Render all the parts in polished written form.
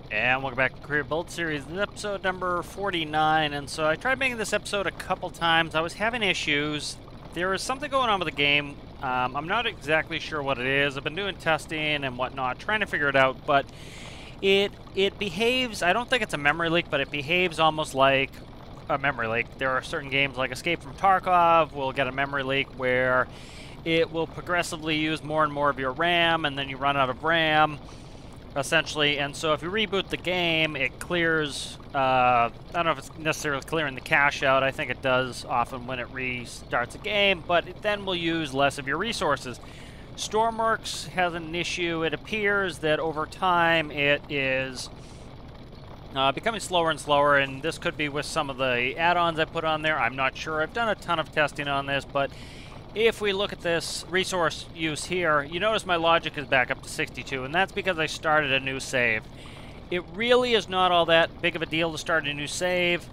And welcome back to Career Build Series. This is episode number 49, and so I tried making this episode a couple times. I was having issues. There is something going on with the game. I'm not exactly sure what it is. I've been doing testing and whatnot, trying to figure it out, but it behaves, I don't think it's a memory leak, but it behaves almost like a memory leak. There are certain games like Escape from Tarkov will get a memory leak where it will progressively use more and more of your RAM, and then you run out of RAM, essentially. And so if you reboot the game, it clears, I don't know if it's necessarily clearing the cache out. I think it does often when it restarts a game, but it then will use less of your resources. Stormworks has an issue. It appears that over time it is becoming slower and slower, and this could be with some of the add-ons I put on there. I'm not sure. I've done a ton of testing on this, but if we look at this resource use here, you notice my logic is back up to 62, and that's because I started a new save. It really is not all that big of a deal to start a new save.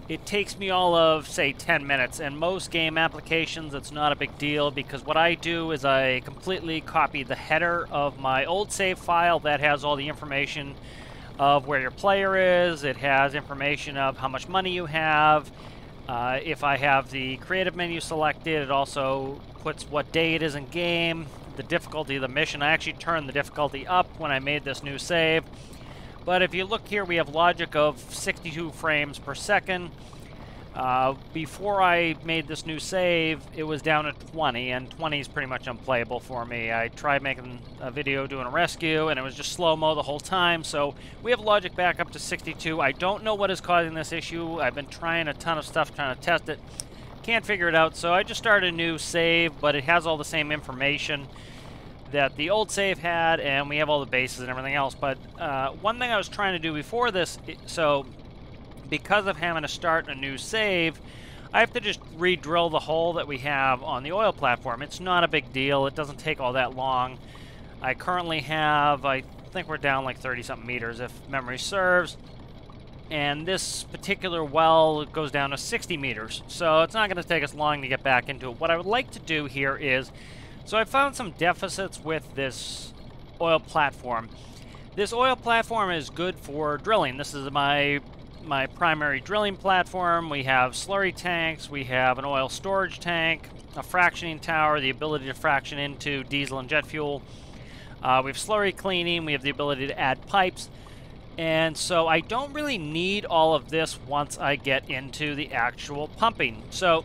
It takes me all of, say, 10 minutes, and most game applications, it's not a big deal, because what I do is I completely copy the header of my old save file that has all the information of where your player is. It has information of how much money you have. If I have the creative menu selected, it also puts what day it is in game, the difficulty of the mission. I actually turned the difficulty up when I made this new save. But if you look here, we have logic of 62 frames per second. Before I made this new save, it was down at 20, and 20 is pretty much unplayable for me. I tried making a video doing a rescue, and it was just slow-mo the whole time, so we have logic back up to 62. I don't know what is causing this issue. I've been trying a ton of stuff trying to test it. Can't figure it out, so I just started a new save, but it has all the same information that the old save had, and we have all the bases and everything else. But one thing I was trying to do before this, so because of having to start a new save, I have to just re-drill the hole that we have on the oil platform. It's not a big deal. It doesn't take all that long. I currently have, I think we're down like 30-something meters if memory serves. And this particular well goes down to 60 meters. So it's not going to take us long to get back into it. What I would like to do here is, so I found some deficits with this oil platform. This oil platform is good for drilling. This is my primary drilling platform. We have slurry tanks, we have an oil storage tank, a fractioning tower, the ability to fraction into diesel and jet fuel. We have slurry cleaning, we have the ability to add pipes. And so I don't really need all of this once I get into the actual pumping. So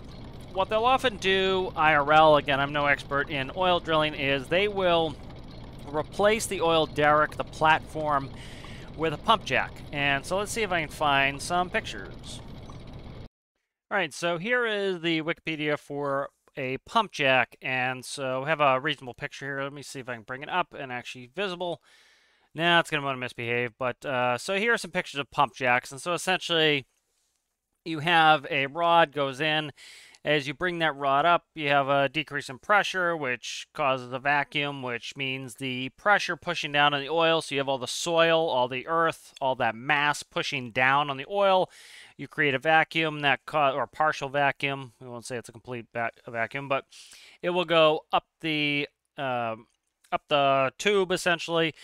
what they'll often do, IRL, again, I'm no expert in oil drilling, is they will replace the oil derrick, the platform, with a pump jack. And so let's see if I can find some pictures. Alright, so here is the Wikipedia for a pump jack, and so I have a reasonable picture here. Let me see if I can bring it up and actually visible. Now it's going to want to misbehave, but so here are some pictures of pump jacks. And so essentially you have a rod goes in. As you bring that rod up, you have a decrease in pressure, which causes a vacuum, which means the pressure pushing down on the oil. So you have all the soil, all the earth, all that mass pushing down on the oil. You create a vacuum that or partial vacuum. We won't say it's a complete vacuum, but it will go up the tube essentially,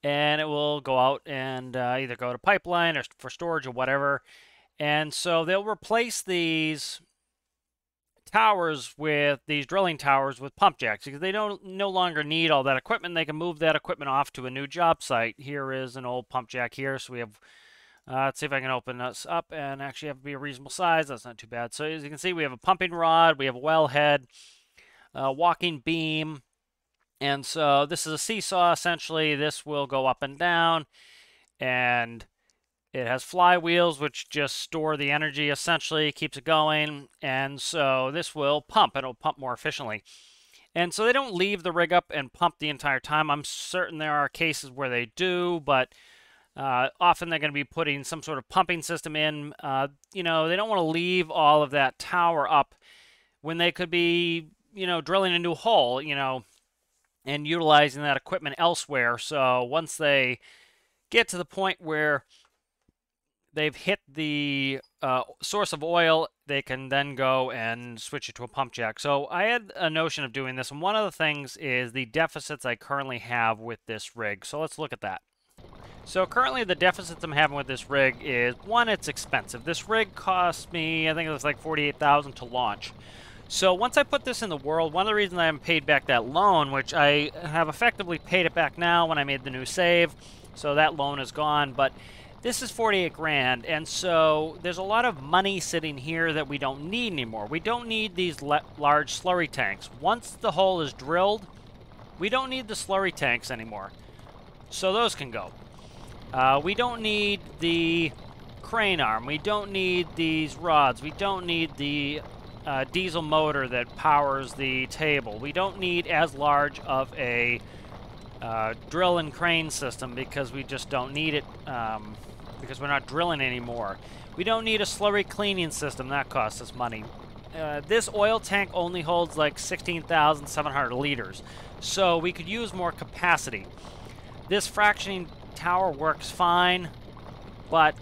and it will go out and either go to pipeline or for storage or whatever. And so they'll replace these towers with these drilling towers with pump jacks because they don't no longer need all that equipment. They can move that equipment off to a new job site. Here is an old pump jack here. So we have, let's see if I can open this up and actually have to be a reasonable size. That's not too bad. So as you can see, we have a pumping rod, we have a wellhead, walking beam. And so this is a seesaw essentially. This will go up and down, and it has flywheels, which just store the energy, essentially, keeps it going. And so this will pump. It'll pump more efficiently. And so they don't leave the rig up and pump the entire time. I'm certain there are cases where they do, but often they're going to be putting some sort of pumping system in. You know, they don't want to leave all of that tower up when they could be, you know, drilling a new hole, you know, and utilizing that equipment elsewhere. So once they get to the point where they've hit the source of oil, they can then go and switch it to a pump jack. So I had a notion of doing this, and one of the things is the deficits I currently have with this rig. So let's look at that. So currently the deficits I'm having with this rig is, one, it's expensive. This rig cost me, I think it was like $48,000 to launch. So once I put this in the world, one of the reasons I haven't paid back that loan, which I have effectively paid it back now when I made the new save, so that loan is gone, but this is 48 grand, and so there's a lot of money sitting here that we don't need anymore. We don't need these large slurry tanks. Once the hole is drilled, we don't need the slurry tanks anymore. So those can go. We don't need the crane arm. We don't need these rods. We don't need the diesel motor that powers the table. We don't need as large of a drill and crane system because we just don't need it because we're not drilling anymore. We don't need a slurry cleaning system. That costs us money. This oil tank only holds like 16,700 liters, so we could use more capacity. This fractioning tower works fine, but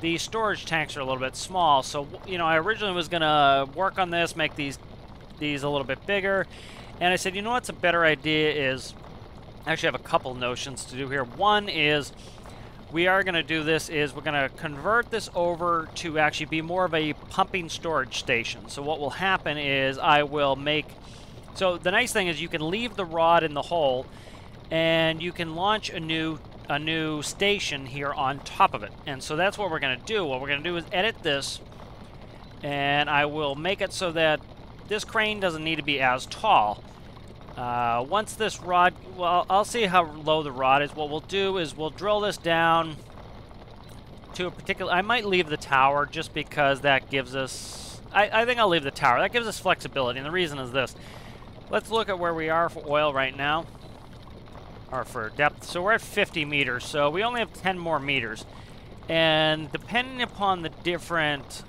the storage tanks are a little bit small. So, you know, I originally was going to work on this, make these a little bit bigger, and I said, you know what's a better idea is, I actually have a couple notions to do here. One is, we are going to do this is, we're going to convert this over to actually be more of a pumping storage station. So what will happen is, I will make, so the nice thing is you can leave the rod in the hole, and you can launch a new station here on top of it. And so that's what we're going to do. What we're going to do is edit this, and I will make it so that this crane doesn't need to be as tall. Once this rod, well, I'll see how low the rod is. What we'll do is we'll drill this down to a particular, I might leave the tower just because that gives us, I think I'll leave the tower. That gives us flexibility, and the reason is this. Let's look at where we are for oil right now. Or for depth. So we're at 50 meters, so we only have 10 more meters. And depending upon the different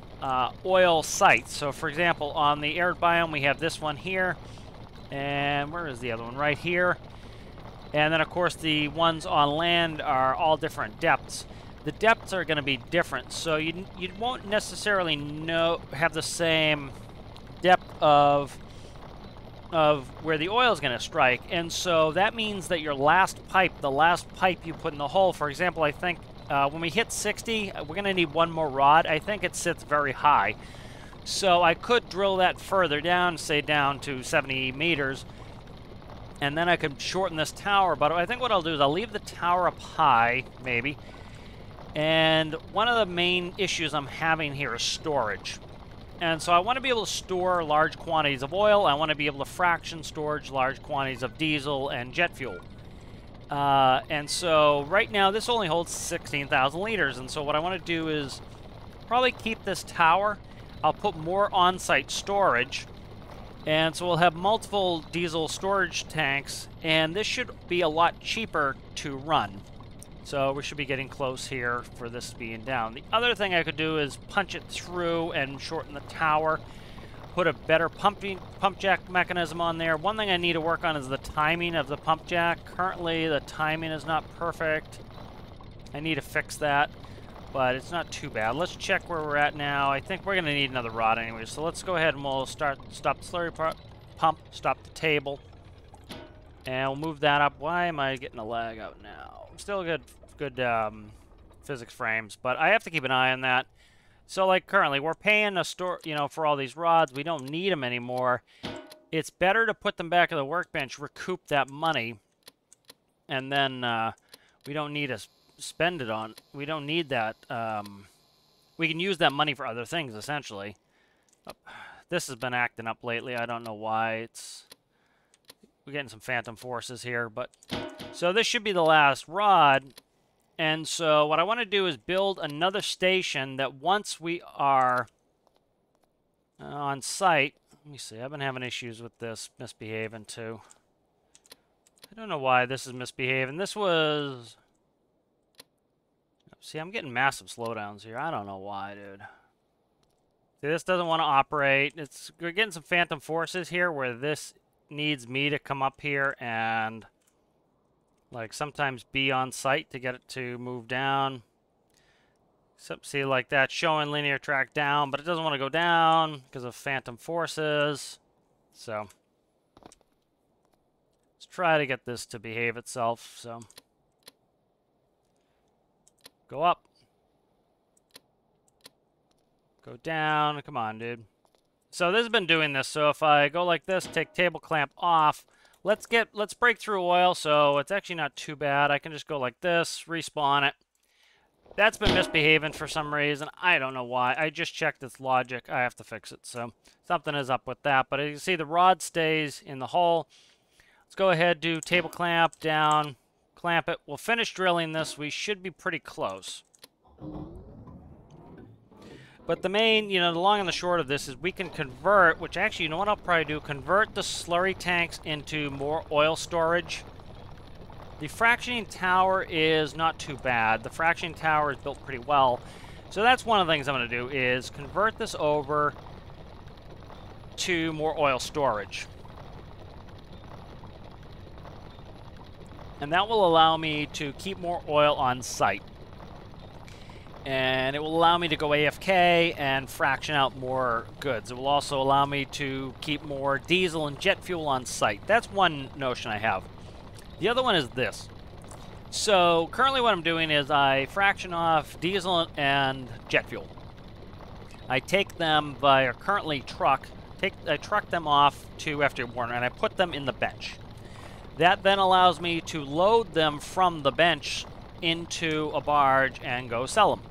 oil sites, so for example, on the arid biome, we have this one here. And where is the other one? Right here. And then, of course, the ones on land are all different depths. The depths are going to be different, so you won't necessarily have the same depth of where the oil is going to strike, and so that means that your last pipe, the last pipe you put in the hole, for example, I think when we hit 60, we're going to need one more rod. I think it sits very high, so I could drill that further down, say down to 70 meters, and then I could shorten this tower. But I think what I'll do is I'll leave the tower up high, maybe, and one of the main issues I'm having here is storage. And so I want to be able to store large quantities of oil. I want to be able to fraction storage large quantities of diesel and jet fuel. And so right now this only holds 16,000 liters. And so what I want to do is probably keep this tower. I'll put more on-site storage. And so we'll have multiple diesel storage tanks. And this should be a lot cheaper to run. So we should be getting close here for this being down. The other thing I could do is punch it through and shorten the tower. Put a better pump jack mechanism on there. One thing I need to work on is the timing of the pump jack. Currently the timing is not perfect. I need to fix that, but it's not too bad. Let's check where we're at now. I think we're going to need another rod anyway. So let's go ahead and we'll stop the slurry pump, stop the table. And we'll move that up. Why am I getting a lag out now? Still good physics frames, but I have to keep an eye on that. So, like currently, we're paying for all these rods. We don't need them anymore. It's better to put them back at the workbench, recoup that money, and then we don't need to spend it on. We don't need that. We can use that money for other things, essentially. This has been acting up lately. I don't know why. We're getting some phantom forces here, but so this should be the last rod. And so what I want to do is build another station that once we are on site, let me see, I've been having issues with this misbehaving too. I don't know why this is misbehaving. This was, see, I'm getting massive slowdowns here. I don't know why, dude. See, this doesn't want to operate. We're getting some phantom forces here where this needs me to come up here and like sometimes be on site to get it to move down. So, see, like that showing linear track down, but it doesn't want to go down because of phantom forces. So let's try to get this to behave itself. So Go up. Go down. Come on, dude. So this has been doing this. So if I go like this, take table clamp off, let's break through oil. So it's actually not too bad. I can just go like this, respawn it. That's been misbehaving for some reason. I don't know why. I just checked its logic. I have to fix it. So something is up with that. But as you can see, the rod stays in the hole. Let's go ahead, do table clamp, down, clamp it. We'll finish drilling this. We should be pretty close. But the main, the long and the short of this is we can convert, which actually, you know what I'll probably do? Convert the slurry tanks into more oil storage. The fractioning tower is not too bad. The fractioning tower is built pretty well. So that's one of the things I'm going to do is convert this over to more oil storage. And that will allow me to keep more oil on site. And it will allow me to go AFK and fraction out more goods. It will also allow me to keep more diesel and jet fuel on site. That's one notion I have. The other one is this. So currently what I'm doing is I fraction off diesel and jet fuel. I take them via currently truck. I truck them off to FJ Warner and I put them in the bench. That then allows me to load them from the bench into a barge and go sell them.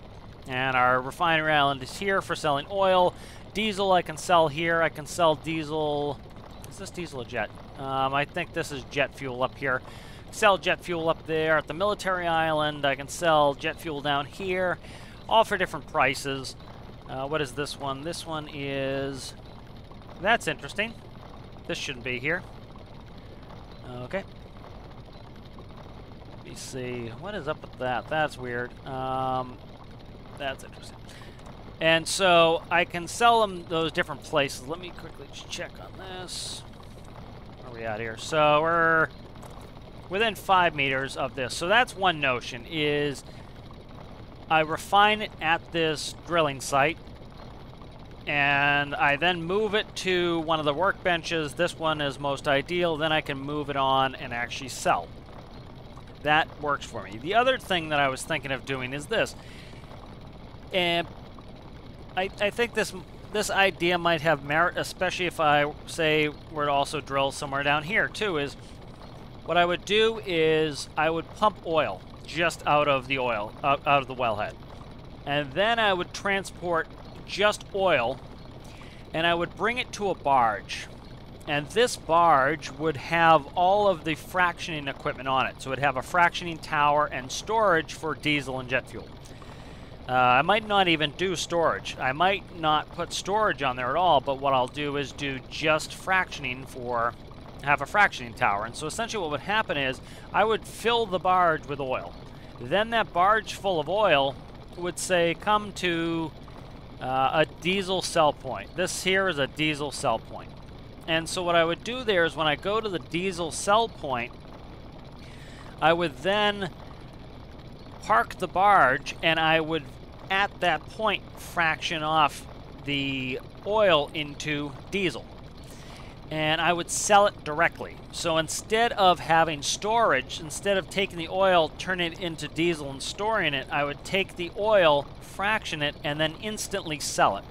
And our refinery island is here for selling oil. Diesel I can sell here. I can sell diesel. Is this diesel or jet? I think this is jet fuel up here. Sell jet fuel up there at the military island. I can sell jet fuel down here. All for different prices. What is this one? This one is... That's interesting. This shouldn't be here. Okay. Let me see. What is up with that? That's weird. That's interesting. And so I can sell them those different places. Let me quickly check on this. Where are we at here? So we're within 5 meters of this. So that's one notion, is I refine it at this drilling site. And I then move it to one of the workbenches. This one is most ideal. Then I can move it on and actually sell. That works for me. The other thing that I was thinking of doing is this. And I think this idea might have merit, especially if I, say, were to also drill somewhere down here, too, is what I would do is I would pump oil just out of the out of the wellhead. And then I would transport just oil, and I would bring it to a barge. And this barge would have all of the fractioning equipment on it. So it would have a fractioning tower and storage for diesel and jet fuel. I might not even do storage. I might not put storage on there at all, but what I'll do is do just fractioning for, have a fractioning tower. And so essentially what would happen is I would fill the barge with oil. Then that barge full of oil would say, come to a diesel sell point. This here is a diesel sell point. And so what I would do there is when I go to the diesel sell point, I would then park the barge, and I would, at that point, fraction off the oil into diesel. And I would sell it directly. So instead of having storage, instead of taking the oil, turning it into diesel and storing it, I would take the oil, fraction it, and then instantly sell it.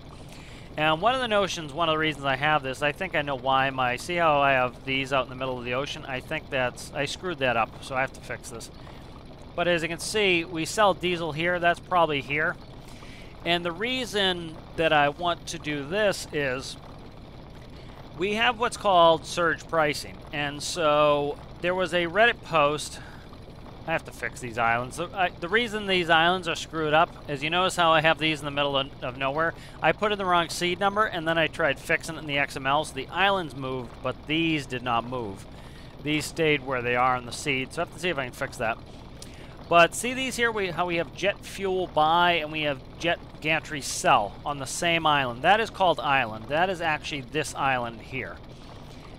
And one of the notions, one of the reasons I have this, I think I know why see how I have these out in the middle of the ocean? I think I screwed that up, so I have to fix this. But as you can see, we sell diesel here. That's probably here. And the reason that I want to do this is we have what's called surge pricing. And so there was a Reddit post. I have to fix these islands. The reason these islands are screwed up is, you notice how I have these in the middle of nowhere? I put in the wrong seed number, and then I tried fixing it in the XML, so the islands moved, but these did not move. These stayed where they are in the seed, so I have to see if I can fix that. But see these here, how we have jet fuel buy and we have jet gantry sell on the same island. That is called island. That is actually this island here.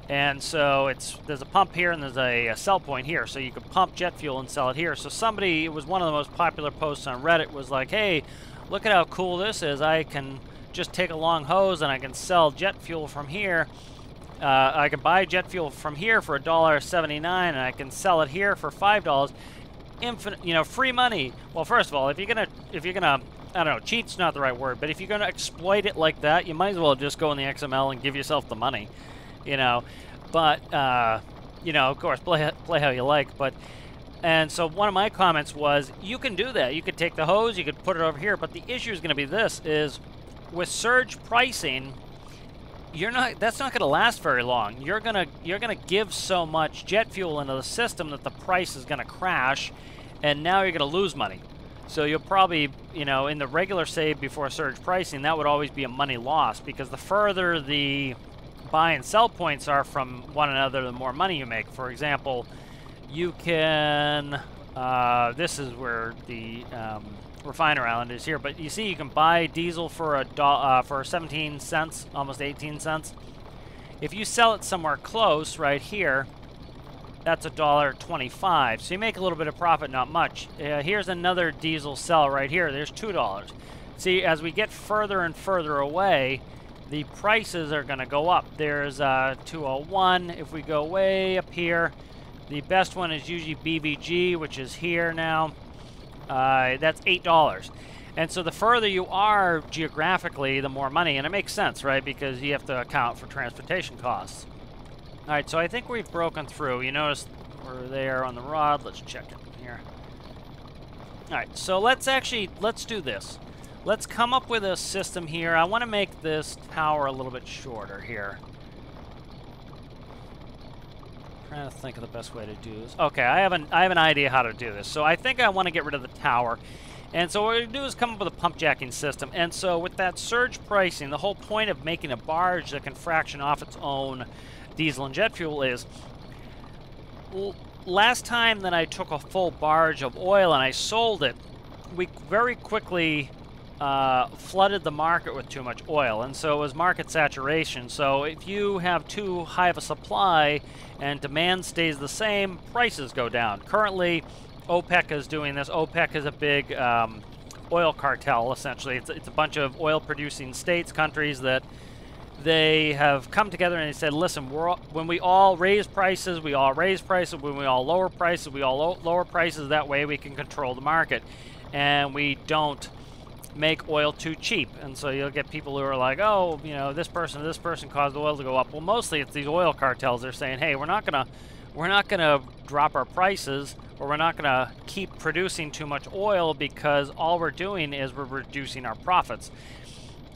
And so there's a pump here and there's a sell point here. So you could pump jet fuel and sell it here. So somebody, it was one of the most popular posts on Reddit, was like, hey, look at how cool this is. I can just take a long hose and I can sell jet fuel from here. I can buy jet fuel from here for $1.79 and I can sell it here for $5. infinite, you know, free money. Well, first of all, if you're gonna, I don't know, cheat's not the right word, but if you're gonna exploit it like that, you might as well just go in the XML and give yourself the money, you know. But you know, of course, play how you like. But and so one of my comments was, you can do that. You could take the hose, you could put it over here, but the issue is going to be this: is with surge pricing, that's not going to last very long. You're gonna give so much jet fuel into the system that the price is going to crash, and now you're going to lose money. So you'll probably, you know, in the regular save before surge pricing, that would always be a money loss, because the further the buy and sell points are from one another, the more money you make. For example, you can, this is where the refiner island is here, but you see you can buy diesel for for 17 cents, almost 18 cents. If you sell it somewhere close, right here, that's $1.25. So you make a little bit of profit, not much. Here's another diesel sell right here. There's $2. See, as we get further and further away, the prices are going to go up. There's 201. If we go way up here, the best one is usually BVG, which is here now. That's $8. And so the further you are geographically, the more money. And it makes sense, right? Because you have to account for transportation costs. All right, so I think we've broken through. You notice we're there on the rod. Let's check it here. All right, so let's do this. Let's come up with a system here. I want to make this tower a little bit shorter here. Trying to think of the best way to do this. Okay, I have an idea how to do this. So I think I want to get rid of the tower. And so what we're going to do is come up with a pump jacking system. And so with that surge pricing, the whole point of making a barge that can fraction off its own diesel and jet fuel is, last time that I took a full barge of oil and I sold it, we very quickly flooded the market with too much oil, and so it was market saturation. So if you have too high of a supply and demand stays the same, prices go down. Currently, OPEC is doing this. OPEC is a big oil cartel, essentially. It's a bunch of oil-producing states, countries that they have come together and they said, listen, when we all raise prices, we all raise prices. When we all lower prices, we all lower prices. That way we can control the market, and we don't make oil too cheap. And so you'll get people who are like, oh, you know, this person caused oil to go up. Well, mostly it's these oil cartels. They're saying, hey, we're not gonna drop our prices, or we're not gonna keep producing too much oil, because all we're doing is we're reducing our profits.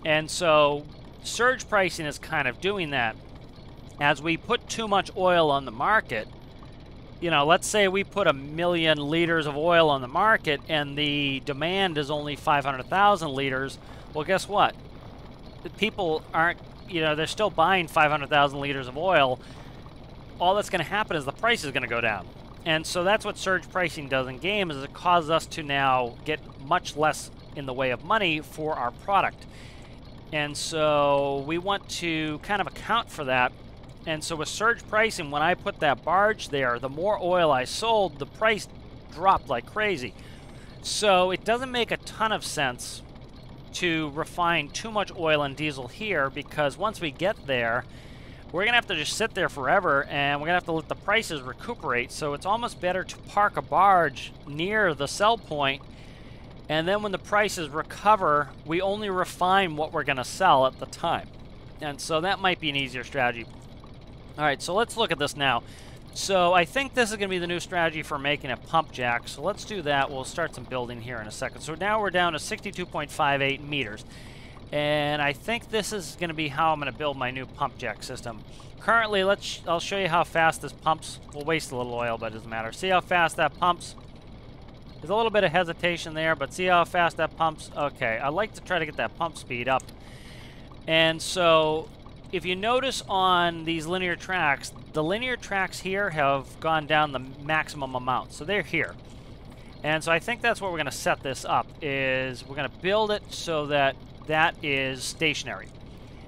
And so surge pricing is kind of doing that. As we put too much oil on the market, you know, let's say we put 1 million liters of oil on the market and the demand is only 500,000 liters. Well, guess what? The people aren't, you know, they're still buying 500,000 liters of oil. All that's going to happen is the price is going to go down. And so that's what surge pricing does in game, is it causes us to now get much less in the way of money for our product. And so we want to kind of account for that. And so with surge pricing, when I put that barge there, the more oil I sold, the price dropped like crazy. So it doesn't make a ton of sense to refine too much oil and diesel here, because once we get there, we're going to have to just sit there forever, and we're going to have to let the prices recuperate. So it's almost better to park a barge near the sell point, and then when the prices recover, we only refine what we're going to sell at the time. And so that might be an easier strategy. All right, so let's look at this now. So I think this is going to be the new strategy for making a pump jack. So let's do that. We'll start some building here in a second. So now we're down to 62.58 meters. And I think this is going to be how I'm going to build my new pump jack system. Currently, I'll show you how fast this pumps. We'll waste a little oil, but it doesn't matter. See how fast that pumps? There's a little bit of hesitation there, but see how fast that pumps? Okay, I like to try to get that pump speed up. And so if you notice on these linear tracks, the linear tracks here have gone down the maximum amount. So they're here. And so I think that's what we're going to set this up, is we're going to build it so that that is stationary.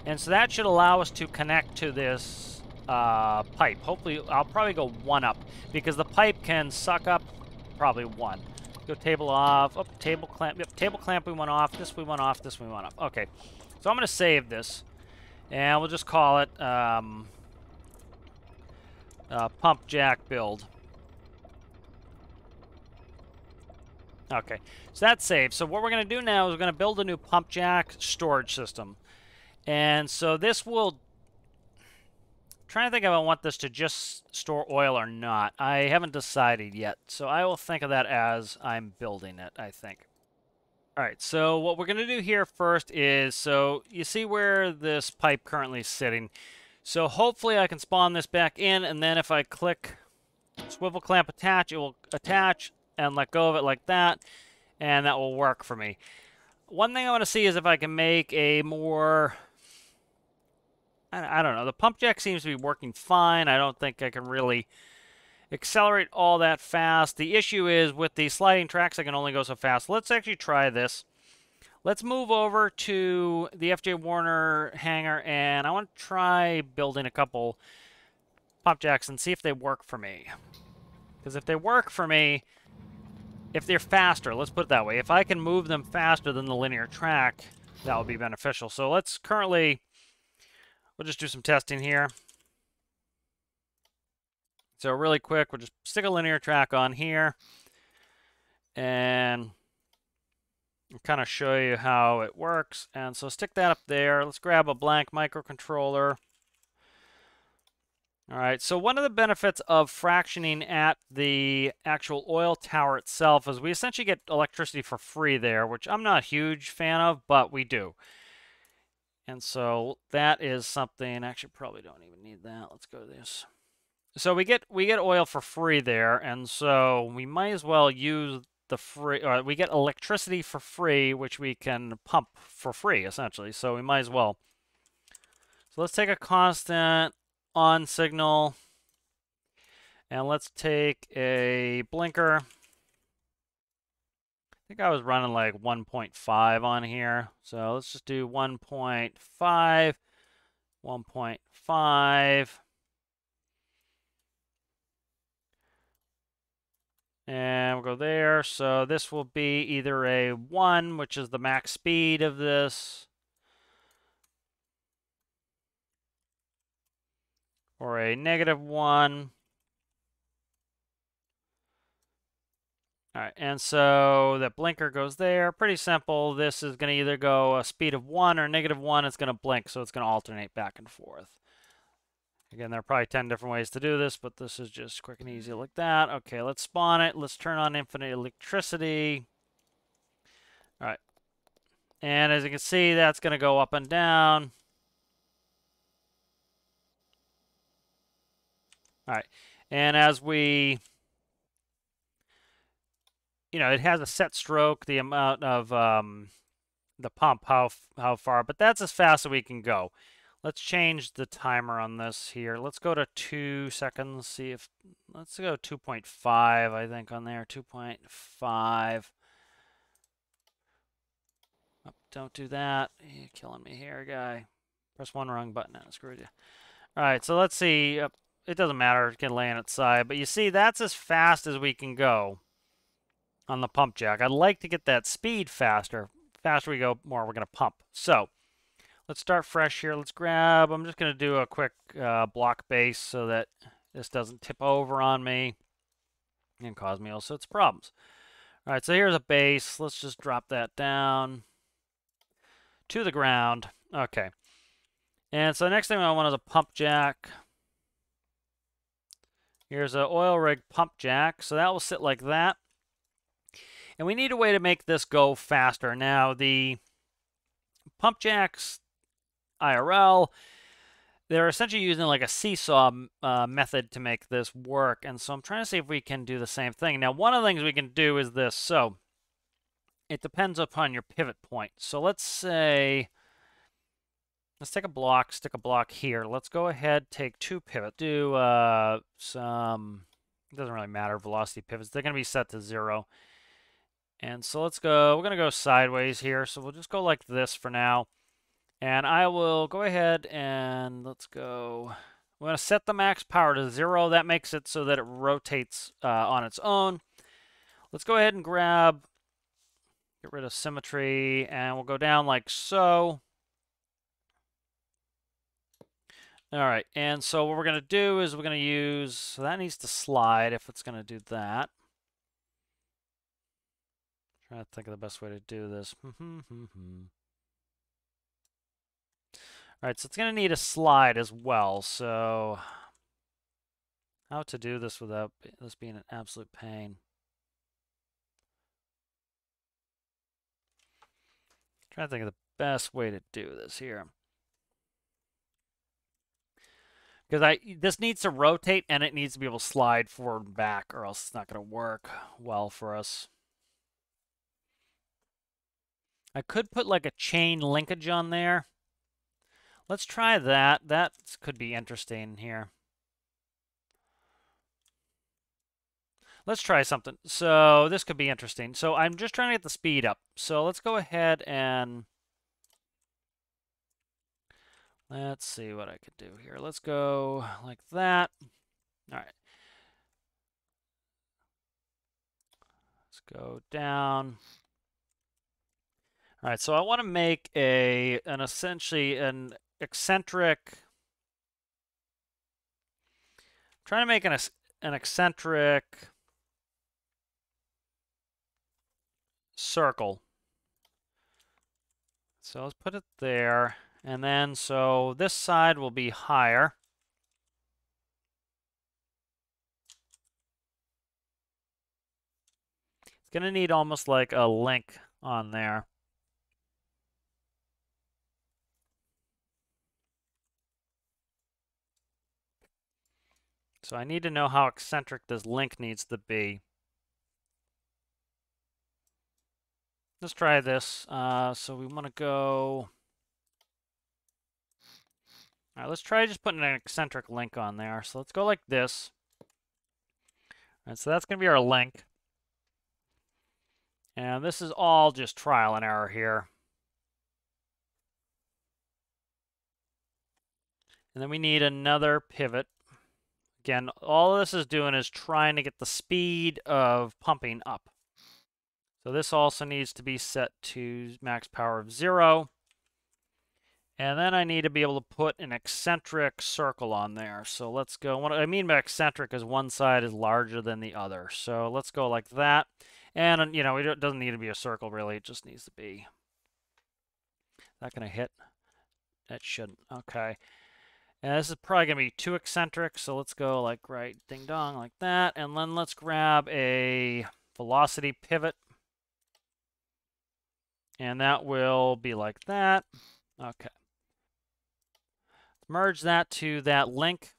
And so that should allow us to connect to this pipe. Hopefully, I'll probably go 1 up, because the pipe can suck up probably 1. Go table off. Oh, table clamp. Yep, table clamp we went off. This we went off. This we went off. Okay. So I'm going to save this. And we'll just call it pump jack build. Okay, so that's saved. So what we're going to do now is we're going to build a new pump jack storage system. And so this will... I'm trying to think if I want this to just store oil or not. I haven't decided yet. So I will think of that as I'm building it, I think. All right, so what we're going to do here first is, so you see where this pipe currently is sitting. So hopefully I can spawn this back in, and then if I click swivel clamp attach, it will attach and let go of it like that, and that will work for me. One thing I want to see is if I can make a more... I don't know. The pump jack seems to be working fine. I don't think I can really accelerate all that fast. The issue is with the sliding tracks, I can only go so fast. Let's actually try this. Let's move over to the FJ Warner hangar, and I want to try building a couple pump jacks and see if they work for me. Because if they work for me, if they're faster, let's put it that way. If I can move them faster than the linear track, that would be beneficial. So let's currently, we'll just do some testing here. So really quick, we'll just stick a linear track on here and kind of show you how it works. And so stick that up there. Let's grab a blank microcontroller. All right, so one of the benefits of fractioning at the actual oil tower itself is we essentially get electricity for free there, which I'm not a huge fan of, but we do. And so that is something, actually probably don't even need that. Let's go to this. So we get oil for free there, and so we might as well use the free, or we get electricity for free, which we can pump for free, essentially. So we might as well. So let's take a constant on signal, and let's take a blinker. I think I was running like 1.5 on here. So let's just do 1.5, 1.5. And we'll go there. So this will be either a 1, which is the max speed of this, or a -1. All right, and so that blinker goes there. Pretty simple. This is going to either go a speed of 1 or -1. It's going to blink, so it's going to alternate back and forth. Again, there are probably 10 different ways to do this, but this is just quick and easy like that. Okay, let's spawn it. Let's turn on infinite electricity. All right. And as you can see, that's going to go up and down. All right. And as we, it has a set stroke, the amount of the pump, how far, but that's as fast as we can go. Let's change the timer on this here. Let's go to 2 seconds, see if, let's go 2.5, I think, on there, 2.5. Oh, don't do that. You're killing me here, guy. Press one wrong button and I screwed you. All right, so let's see. It doesn't matter. It can lay on its side. But you see, that's as fast as we can go on the pump jack. I'd like to get that speed faster. Faster we go, more we're going to pump. So let's start fresh here. Let's grab, I'm just going to do a quick block base so that this doesn't tip over on me and cause me all sorts of problems. All right, so here's a base. Let's just drop that down to the ground. Okay. And so the next thing I want is a pump jack. Here's an oil rig pump jack. So that will sit like that. And we need a way to make this go faster. Now, the pump jacks IRL, they're essentially using like a seesaw method to make this work. And so I'm trying to see if we can do the same thing. Now, one of the things we can do is this. So it depends upon your pivot point. So let's say, let's take a block, stick a block here. Let's go ahead, take 2 pivots. Do some, it doesn't really matter, velocity pivots. They're going to be set to 0. And so let's go, we're going to go sideways here. So we'll just go like this for now. And I will go ahead and let's go, we're going to set the max power to 0. That makes it so that it rotates on its own. Let's go ahead and grab, get rid of symmetry, and we'll go down like so. All right, and so what we're going to do is we're going to use, so that needs to slide if it's going to do that. Trying to think of the best way to do this. Alright, so it's going to need a slide as well, so how to do this without this being an absolute pain. Trying to think of the best way to do this here. Because this needs to rotate and it needs to be able to slide forward and back, or else it's not going to work well for us. I could put like a chain linkage on there. Let's try that. That could be interesting here. Let's try something. So this could be interesting. So I'm just trying to get the speed up. So let's go ahead and let's see what I could do here. Let's go like that. All right. Let's go down. All right, so I want to make essentially an eccentric. I'm trying to make an eccentric circle. So let's put it there, and then so this side will be higher. It's going to need almost like a link on there. So I need to know how eccentric this link needs to be. Let's try this. So we want to go. All right, let's try just putting an eccentric link on there. So let's go like this. All right, so that's going to be our link. And this is all just trial and error here. And then we need another pivot. Again, all this is doing is trying to get the speed of pumping up. So this also needs to be set to max power of 0. And then I need to be able to put an eccentric circle on there. So let's go. What I mean by eccentric is one side is larger than the other. So let's go like that. And, you know, it doesn't need to be a circle, really. It just needs to be. Is that going to hit? It shouldn't. Okay. And this is probably going to be too eccentric. So let's go like right ding dong like that. And then let's grab a velocity pivot. And that will be like that. Okay. Merge that to that link.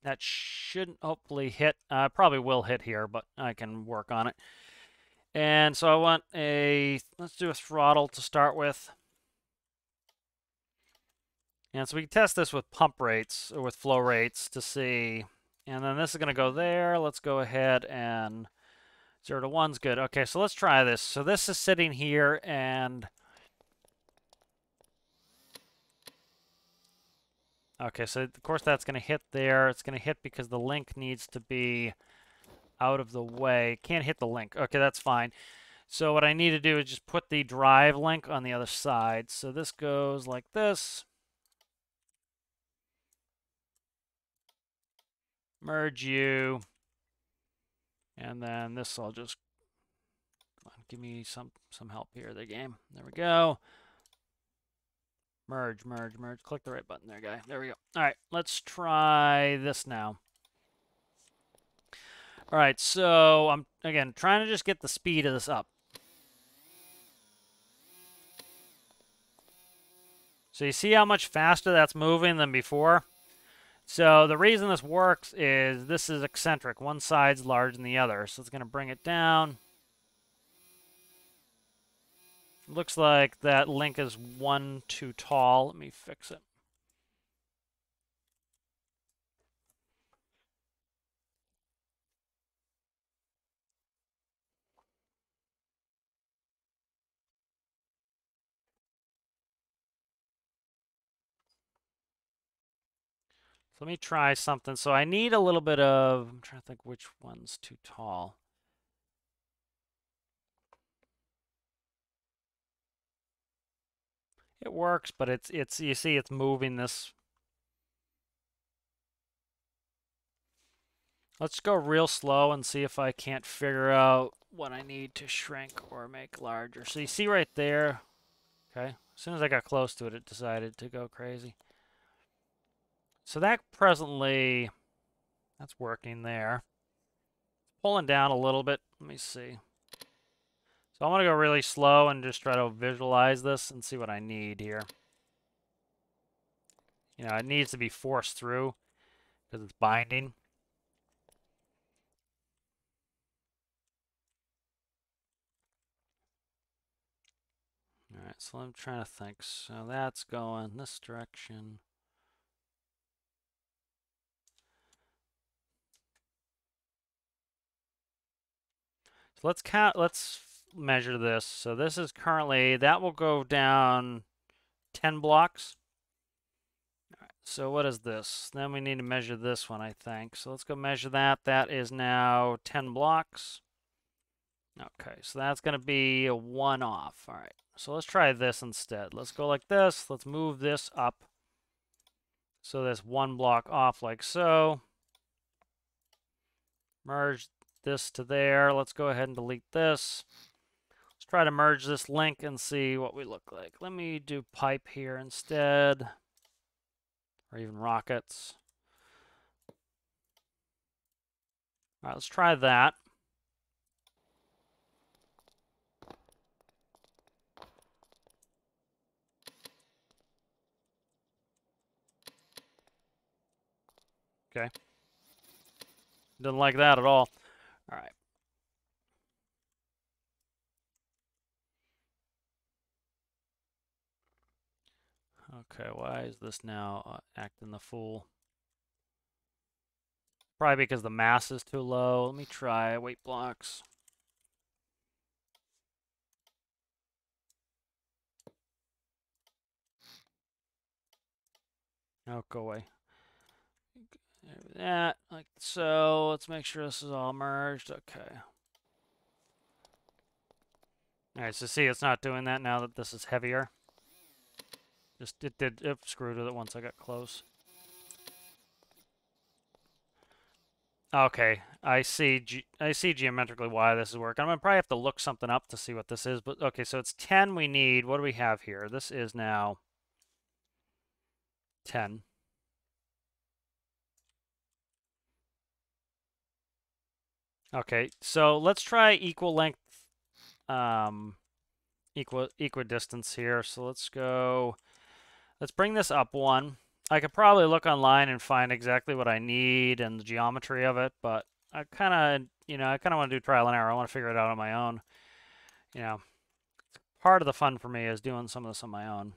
That shouldn't hopefully hit. Probably will hit here, but I can work on it. And so I want let's do a throttle to start with. And so we can test this with pump rates, or with flow rates to see. And then this is going to go there. Let's go ahead and 0 to 1's good. Okay, so let's try this. So this is sitting here, and okay, so of course that's going to hit there. It's going to hit because the link needs to be out of the way. Can't hit the link. Okay, that's fine. So what I need to do is just put the drive link on the other side. So this goes like this. Merge you. And then this will just give me some help here, the game. There we go. Merge, merge, merge. Click the right button there, guy. There we go. All right, let's try this now. All right, so I'm, again, trying to just get the speed of this up. So you see how much faster that's moving than before? So the reason this works is this is eccentric. One side's larger than the other, so it's going to bring it down. Looks like that link is one too tall. Let me fix it. So let me try something. So I need a little bit of, I'm trying to think which one's too tall. It works, but it's you see it's moving this. Let's go real slow and see if I can't figure out what I need to shrink or make larger. So you see right there, okay? As soon as I got close to it, it decided to go crazy. So that presently, that's working there. Pulling down a little bit. Let me see. So I want to go really slow and just try to visualize this and see what I need here. You know, it needs to be forced through because it's binding. All right, so I'm trying to think. So that's going this direction. So let's measure this. So this is currently, that will go down 10 blocks. All right, so what is this? Then we need to measure this one, I think. So let's go measure that. That is now 10 blocks. Okay, so that's going to be a 1 off. All right, so let's try this instead. Let's go like this. Let's move this up. So that's 1 block off like so. Merge this to there. Let's go ahead and delete this. Let's try to merge this link and see what we look like. Let me do pipe here instead, or even rockets. All right, let's try that. Okay. Didn't like that at all. All right. Okay, why is this now acting the fool? Probably because the mass is too low. Let me try weight blocks. Oh, go away. That, like so. Let's make sure this is all merged. Okay. All right, so see, it's not doing that now that this is heavier. Just, it screwed with it once I got close. Okay, I see geometrically why this is working. I'm gonna probably have to look something up to see what this is, but okay, so it's 10 we need. What do we have here? This is now 10. Okay, so let's try equal length, equidistance here. So let's bring this up 1. I could probably look online and find exactly what I need and the geometry of it, but I kind of want to do trial and error. I want to figure it out on my own. You know, part of the fun for me is doing some of this on my own.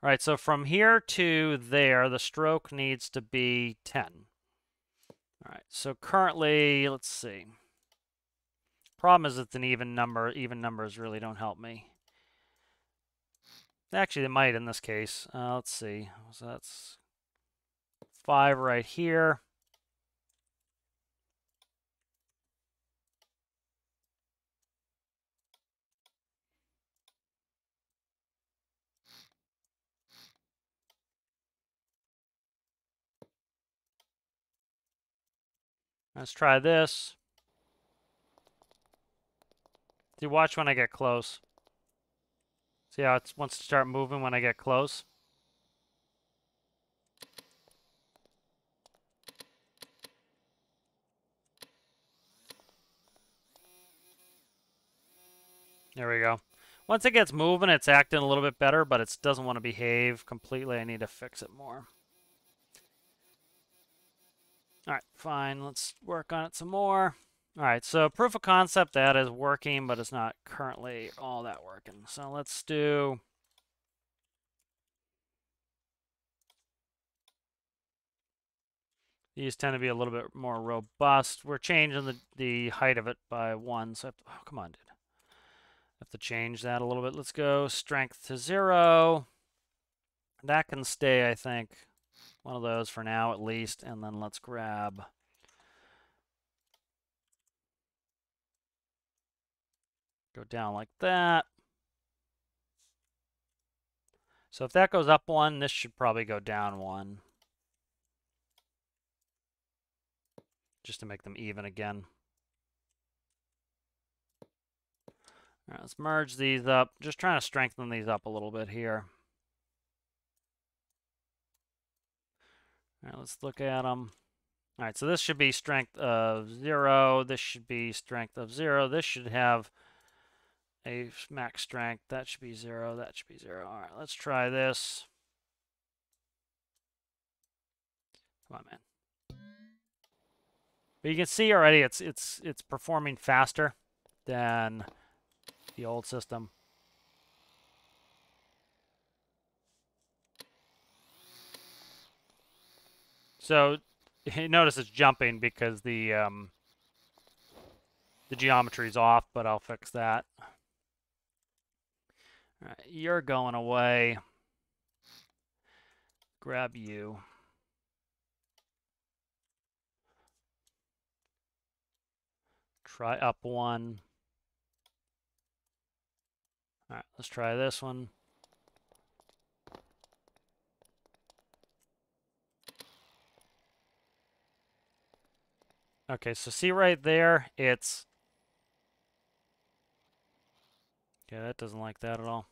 All right, so from here to there, the stroke needs to be 10. All right, so currently, let's see. Problem is it's an even number. Even numbers really don't help me. Actually, they might in this case. Let's see. So that's 5 right here. Let's try this. See, watch when I get close. See how it wants to start moving when I get close? There we go. Once it gets moving, it's acting a little bit better, but it doesn't want to behave completely. I need to fix it more. All right, fine. Let's work on it some more. All right, so proof of concept, that is working, but it's not currently all that working. So let's do... These tend to be a little bit more robust. We're changing the height of it by 1, so I have to, oh, come on, dude. I have to change that a little bit. Let's go strength to 0. That can stay, I think, one of those for now at least, and then let's grab... Go down like that. So if that goes up 1, this should probably go down 1. Just to make them even again. All right, let's merge these up. Just trying to strengthen these up a little bit here. All right, let's look at them. All right, so this should be strength of 0. This should be strength of 0. This should have a max strength. That should be 0. That should be 0. All right, let's try this. Come on, man. But you can see already it's performing faster than the old system. So you notice it's jumping because the geometry is off, but I'll fix that. All right, you're going away. Grab you. Try up one. All right, let's try this one. Okay, so see right there, it's... Okay, that doesn't like that at all.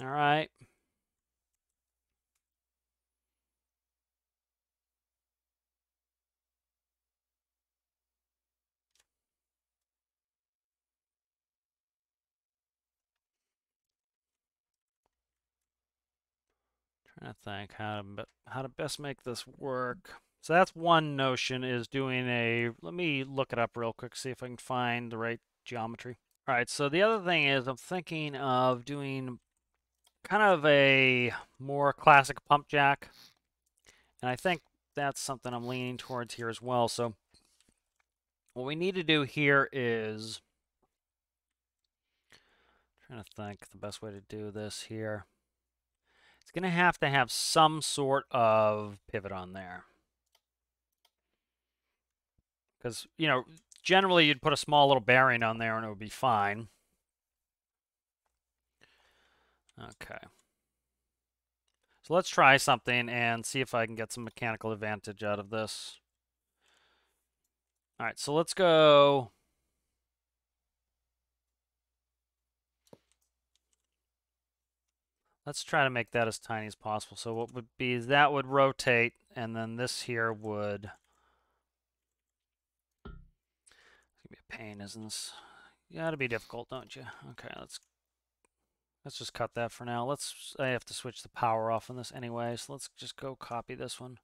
All right. Trying to think how to best make this work. So that's one notion, is doing a... Let me look it up real quick, see if I can find the right geometry. All right, so the other thing is I'm thinking of doing kind of a more classic pump jack. And I think that's something I'm leaning towards here as well. So what we need to do here is... Trying to think the best way to do this here. It's going to have some sort of pivot on there. Because, you know, generally you'd put a small little bearing on there and it would be fine. Okay. So let's try something and see if I can get some mechanical advantage out of this. All right, so let's go... Let's try to make that as tiny as possible. So what would be is that would rotate, and then this here would... It's gonna be a pain, isn't this? You gotta be difficult, don't you? Okay, let's just cut that for now. I have to switch the power off on this anyway, so let's just go copy this one.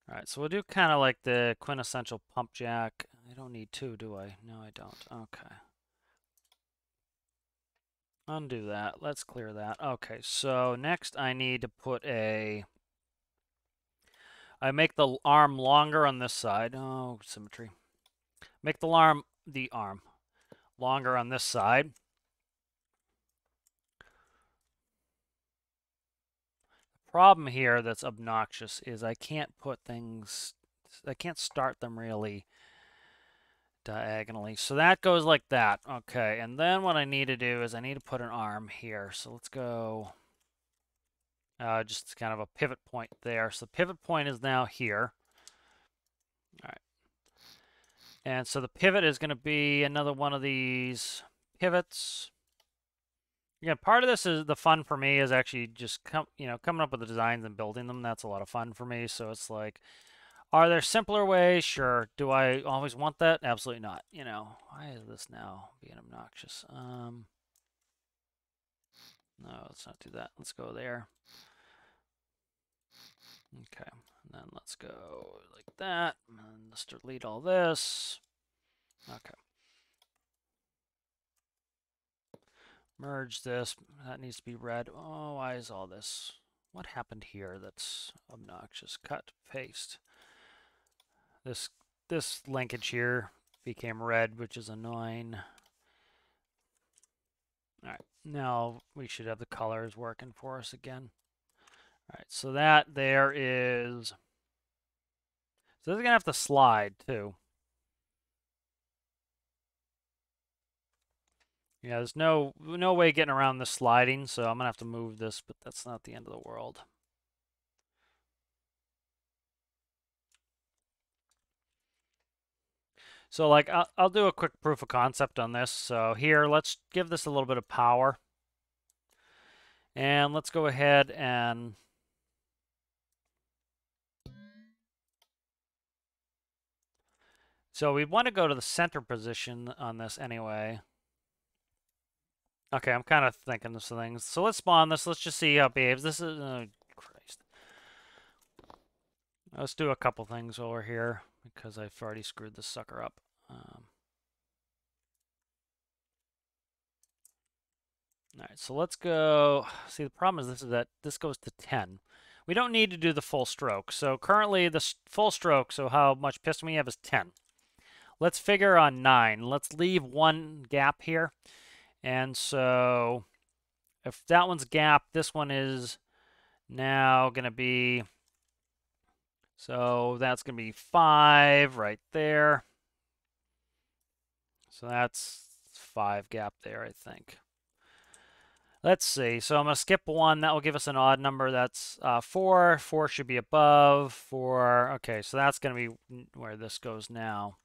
All right, so we'll do kind of like the quintessential pump jack. I don't need two, do I? No, I don't. Okay. Undo that. Let's clear that. Okay, so next I need to put I make the arm longer on this side. Oh, symmetry. Make the arm longer on this side. The problem here that's obnoxious is I can't start them really diagonally. So that goes like that. Okay, and then what I need to do is I need to put an arm here. So let's go just kind of a pivot point there. So the pivot point is now here. All right. And so the pivot is going to be another one of these pivots. Again, part of this is the fun for me is actually just coming up with the designs and building them. That's a lot of fun for me. So it's like, are there simpler ways? Sure. Do I always want that? Absolutely not. You know, why is this now being obnoxious? No, let's not do that. Let's go there. Okay, and then let's go like that. And let's delete all this. Okay. Merge this. That needs to be red. Oh, why is all this? What happened here that's obnoxious? Cut, paste. This linkage here became red, which is annoying. All right, now we should have the colors working for us again. All right, so that there is... So this is going to have to slide, too. Yeah, there's no way getting around this sliding, so I'm going to have to move this, but that's not the end of the world. So like I'll do a quick proof of concept on this. So here, let's give this a little bit of power. And let's go ahead and so we want to go to the center position on this anyway. Okay, I'm kind of thinking of some things. So let's spawn this. Let's just see how it behaves. This is, oh, Christ. Let's do a couple things over here because I've already screwed this sucker up. All right, so let's go. See, the problem is that this goes to 10. We don't need to do the full stroke. So currently the full stroke, so how much piston we have is 10. Let's figure on 9. Let's leave one gap here. And so if that one's gap, this one is now going to be, so that's going to be 5 right there. So that's 5 gap there, I think. Let's see. So I'm going to skip 1. That will give us an odd number. That's 4. 4 should be above. 4. Okay, so that's going to be where this goes now.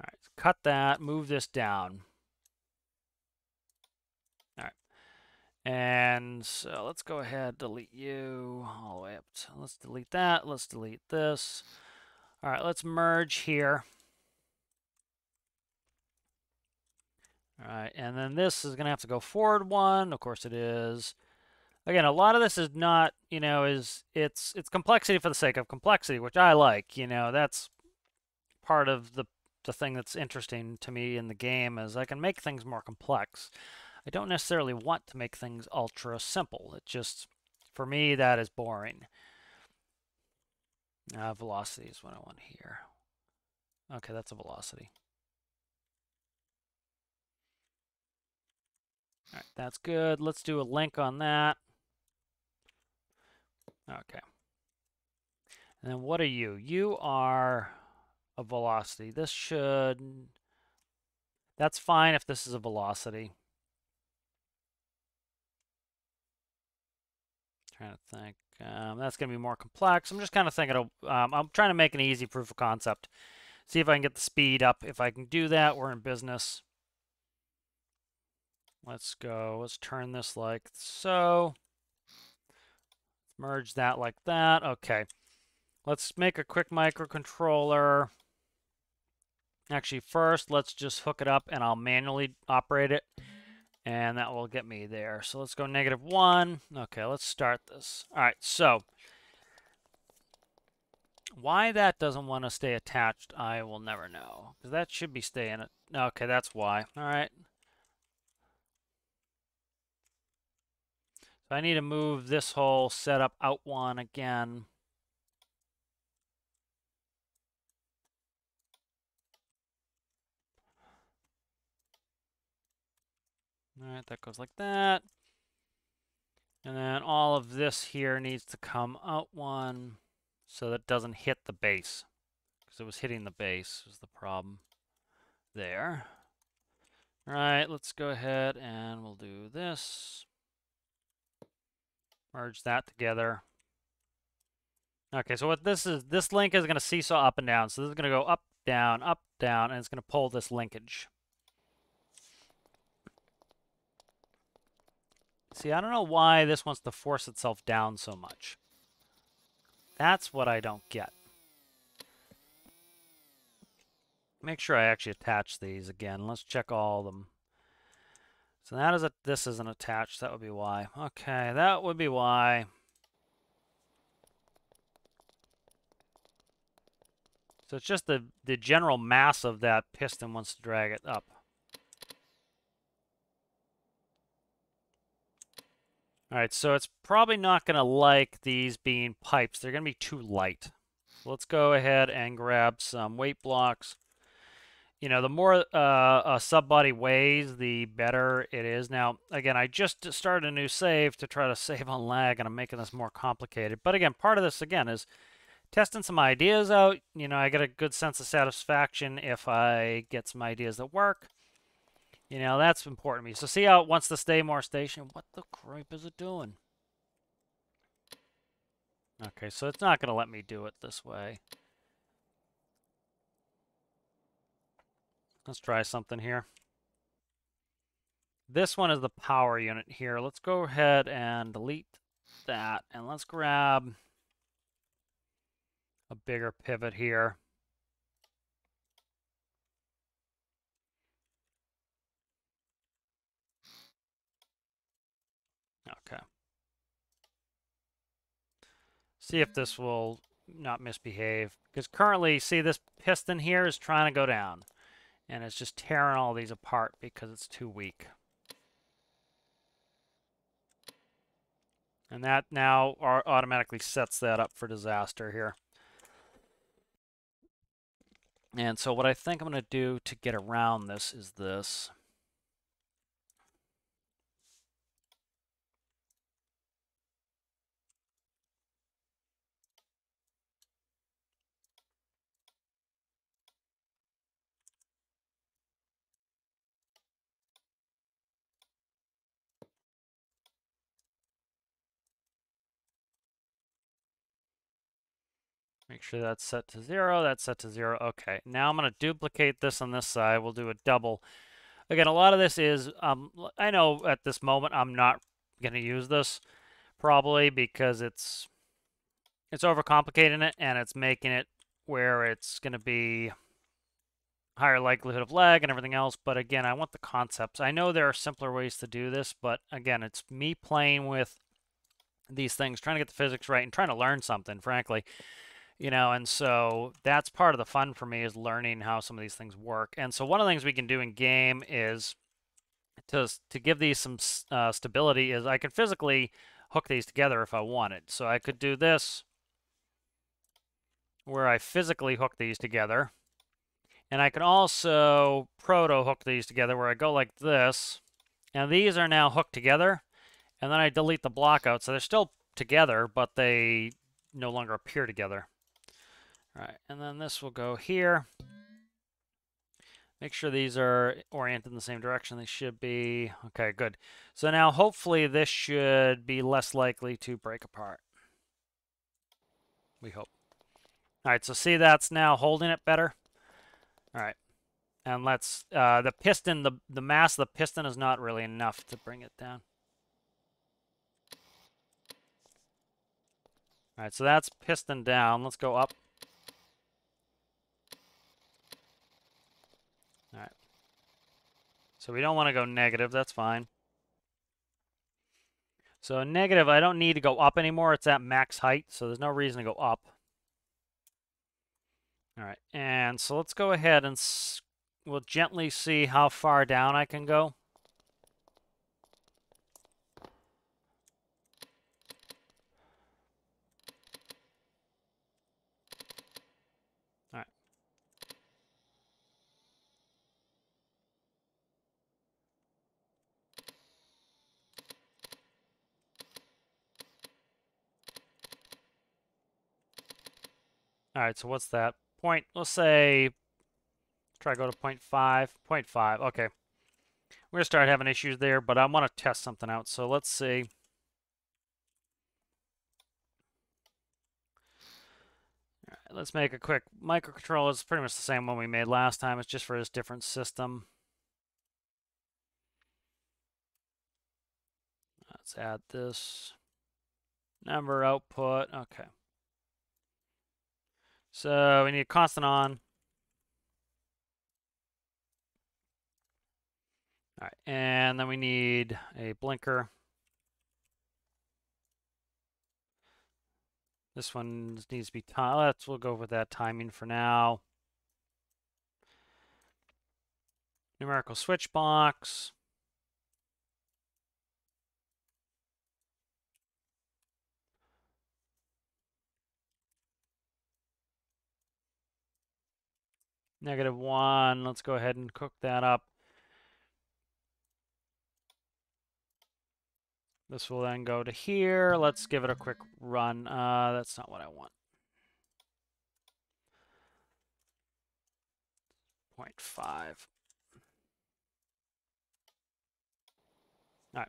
All right, cut that. Move this down. All right. And so let's go ahead, delete you all the way up. So let's delete that. Let's delete this. All right, let's merge here. All right, and then this is going to have to go forward 1. Of course it is. Again, a lot of this is not, you know, it's complexity for the sake of complexity, which I like. You know, that's part of the thing that's interesting to me in the game is I can make things more complex. I don't necessarily want to make things ultra simple. It just, for me, that is boring. Velocity is what I want here. Okay, that's a velocity. All right, that's good. Let's do a link on that. Okay. And then what are you? You are a velocity. This should, that's fine if this is a velocity. Trying to think. That's going to be more complex. I'm just kind of thinking of, I'm trying to make an easy proof of concept. See if I can get the speed up. If I can do that, we're in business. Let's go. Let's turn this like so. Merge that like that. Okay. Let's make a quick microcontroller. Actually, first, let's just hook it up and I'll manually operate it. And that will get me there. So let's go -1. Okay, let's start this. All right, so why that doesn't want to stay attached, I will never know. Because that should be staying. Okay, that's why. All right. So I need to move this whole setup out 1 again. All right, that goes like that. And then all of this here needs to come out 1 so that it doesn't hit the base. Because it was hitting the base was the problem there. All right, let's go ahead and we'll do this. Merge that together. Okay, so what this is, this link is going to seesaw up and down. So this is going to go up, down, and it's going to pull this linkage. See, I don't know why this wants to force itself down so much. That's what I don't get. Make sure I actually attach these again. Let's check all of them. So that is this isn't attached. That would be why. Okay, that would be why. So it's just the general mass of that piston wants to drag it up. All right, so it's probably not going to like these being pipes. They're going to be too light. So let's go ahead and grab some weight blocks. You know, the more a sub-body weighs, the better it is. Now, again, I just started a new save to try to save on lag, and I'm making this more complicated. But again, part of this, again, is testing some ideas out. You know, I get a good sense of satisfaction if I get some ideas that work. You know, that's important to me. So see how it wants to stay more station. What the crap is it doing? Okay, so it's not going to let me do it this way. Let's try something here. This one is the power unit here. Let's go ahead and delete that, and let's grab a bigger pivot here. Okay. See if this will not misbehave. Because currently, see, this piston here is trying to go down. And it's just tearing all these apart because it's too weak. And that now automatically sets that up for disaster here. And so what I think I'm going to do to get around this is this. Make sure that's set to 0. That's set to 0. Okay, now I'm going to duplicate this on this side. We'll do a double. Again, a lot of this is, I know at this moment I'm not going to use this probably because it's overcomplicating it and it's making it where it's going to be higher likelihood of lag and everything else. But again, I want the concepts. I know there are simpler ways to do this, but again, it's me playing with these things, trying to get the physics right and trying to learn something, frankly. You know, and so that's part of the fun for me is learning how some of these things work. And so one of the things we can do in game is to give these some stability is I can physically hook these together if I wanted. So I could do this where I physically hook these together. And I can also proto hook these together where I go like this. And these are now hooked together. And then I delete the block out. So they're still together, but they no longer appear together. All right, and then this will go here. Make sure these are oriented in the same direction. They should be. Okay, good. So now hopefully this should be less likely to break apart. We hope. All right, so see that's now holding it better. All right, and let's, the piston, the mass of the piston is not really enough to bring it down. All right, so that's piston down. Let's go up. All right. So we don't want to go negative. That's fine. So negative, I don't need to go up anymore. It's at max height, so there's no reason to go up. All right, and so let's go ahead and we'll gently see how far down I can go. All right. All right, so what's that? Let's say, try to go to 0.5, 0.5, okay. We're gonna start having issues there, but I want to test something out, so let's see. All right, let's make a quick microcontroller. It's pretty much the same one we made last time. It's just for this different system. Let's add this. Number output, okay. So we need a constant on. All right, and then we need a blinker. This one needs to be time. We'll go with that timing for now. Numerical switch box. -1. Let's go ahead and cook that up. This will then go to here. Let's give it a quick run. That's not what I want. 0.5. All right.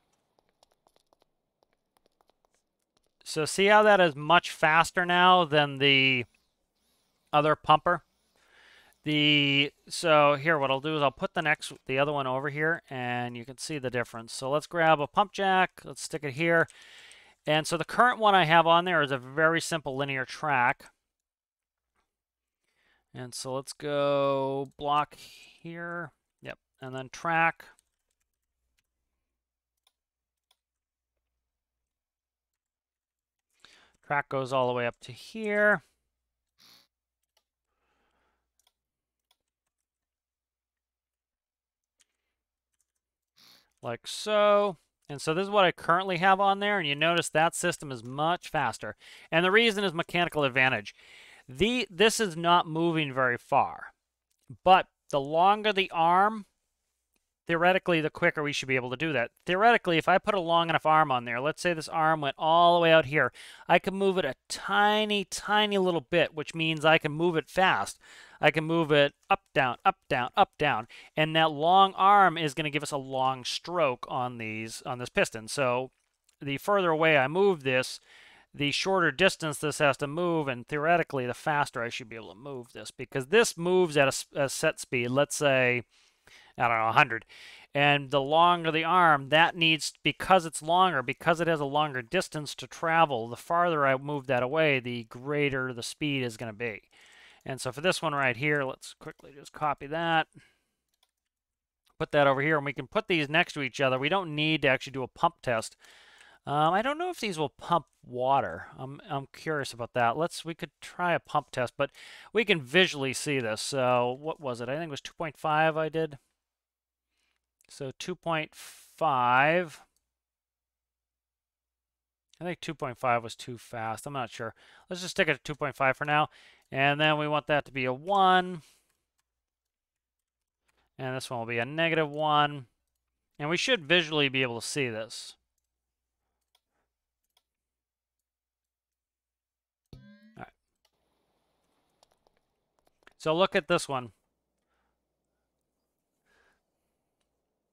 So see how that is much faster now than the other pumper? So here, what I'll do is I'll put the other one over here, and you can see the difference. So let's grab a pump jack. Let's stick it here. And so the current one I have on there is a very simple linear track. And so let's go block here. Yep, and then track. Track goes all the way up to here. Like so. And so this is what I currently have on there, and you notice that system is much faster. And the reason is mechanical advantage. This is not moving very far, but the longer the arm, theoretically, the quicker we should be able to do that. Theoretically, if I put a long enough arm on there, let's say this arm went all the way out here, I can move it a tiny, tiny little bit, which means I can move it fast. I can move it up, down, up, down, up, down. And that long arm is going to give us a long stroke on this piston. So the further away I move this, the shorter distance this has to move, and theoretically, the faster I should be able to move this, because this moves at a set speed, let's say, I don't know, 100. And the longer the arm, that needs, because it's longer, because it has a longer distance to travel, the farther I move that away, the greater the speed is going to be. And so for this one right here, let's quickly just copy that. Put that over here, and we can put these next to each other. We don't need to actually do a pump test. I don't know if these will pump water. I'm curious about that. We could try a pump test, but we can visually see this. So what was it? I think it was 2.5 I did. So 2.5. I think 2.5 was too fast. I'm not sure. Let's just stick it at 2.5 for now. And then we want that to be a 1. And this one will be a -1. And we should visually be able to see this. All right. So look at this one.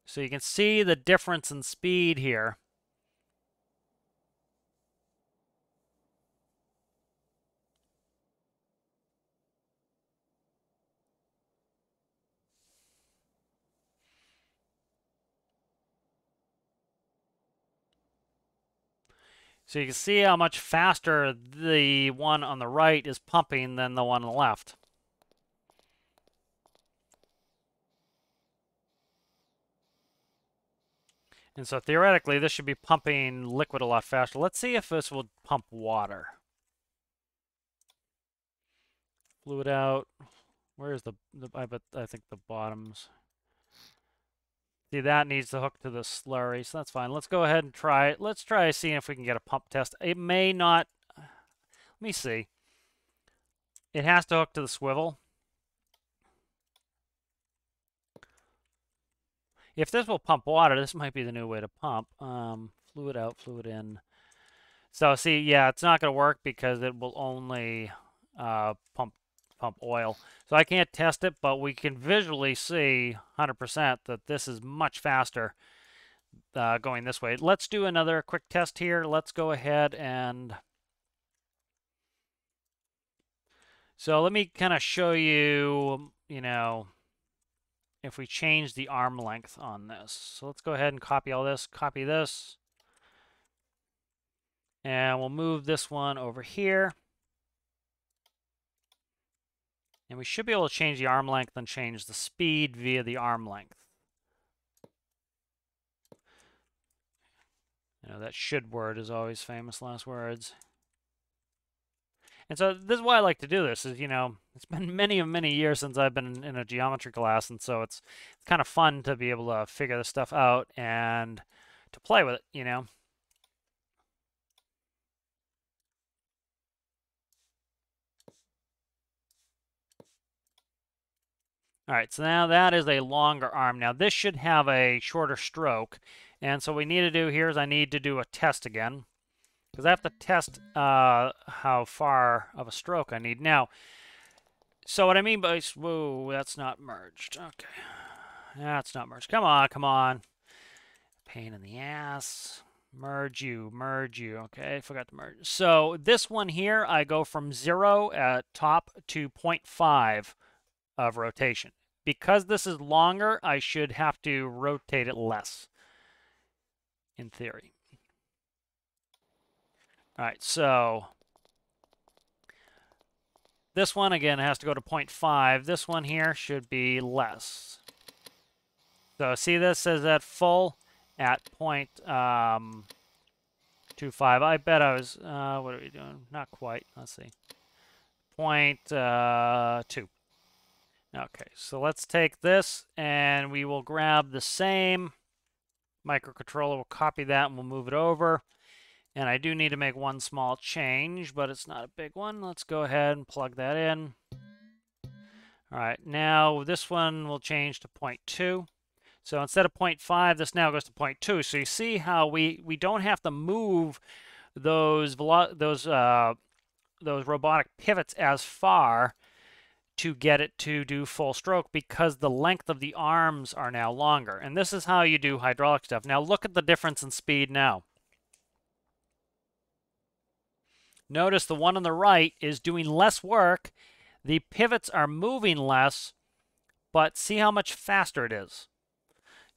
So you can see the difference in speed here. So you can see how much faster the one on the right is pumping than the one on the left. And so theoretically, this should be pumping liquid a lot faster. Let's see if this will pump water. Fluid out. Where's I think the bottoms. See, that needs to hook to the slurry, so that's fine. Let's go ahead and try it. Let's try seeing if we can get a pump test. It may not. Let me see. It has to hook to the swivel. If this will pump water, this might be the new way to pump. Fluid out, fluid in. So see, yeah, it's not going to work because it will only pump oil. So I can't test it, but we can visually see 100% that this is much faster going this way. Let's do another quick test here. Let's go ahead and... So let me kind of show you, if we change the arm length on this. So let's go ahead and copy all this, copy this. And we'll move this one over here. And we should be able to change the arm length and change the speed via the arm length. That should word is always famous last words. And so this is why I like to do this, is, it's been many, many years since I've been in a geometry class, and so it's kind of fun to be able to figure this stuff out and to play with it, All right, so now that is a longer arm. Now this should have a shorter stroke, and so what we need to do here is I need to do a test again, because I have to test how far of a stroke I need. Now, so what I mean by, whoa, that's not merged. Okay, that's not merged. Come on, come on. Pain in the ass. Merge you. Okay, I forgot to merge. So this one here, I go from 0 at top to 0.5 of rotation. Because this is longer, I should have to rotate it less, in theory. All right, so this one, again, has to go to 0.5. This one here should be less. So see, this says at full at 0.25. I bet I was, what are we doing? Not quite. Let's see. 0.2. Okay, so let's take this, and we will grab the same microcontroller. We'll copy that, and we'll move it over. And I do need to make one small change, but it's not a big one. Let's go ahead and plug that in. All right, now this one will change to 0.2. So instead of 0.5, this now goes to 0.2. So you see how we don't have to move those robotic pivots as far to get it to do full stroke, because the length of the arms are now longer. And this is how you do hydraulic stuff. Now look at the difference in speed now. Notice the one on the right is doing less work. The pivots are moving less, but see how much faster it is.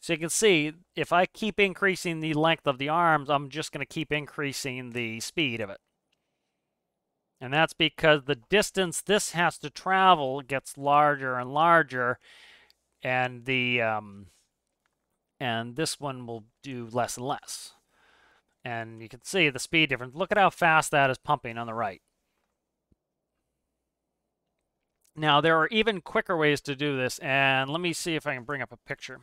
So you can see, if I keep increasing the length of the arms, I'm just going to keep increasing the speed of it. And that's because the distance this has to travel gets larger and larger, and and this one will do less and less. And you can see the speed difference. Look at how fast that is pumping on the right. Now, there are even quicker ways to do this, and let me see if I can bring up a picture.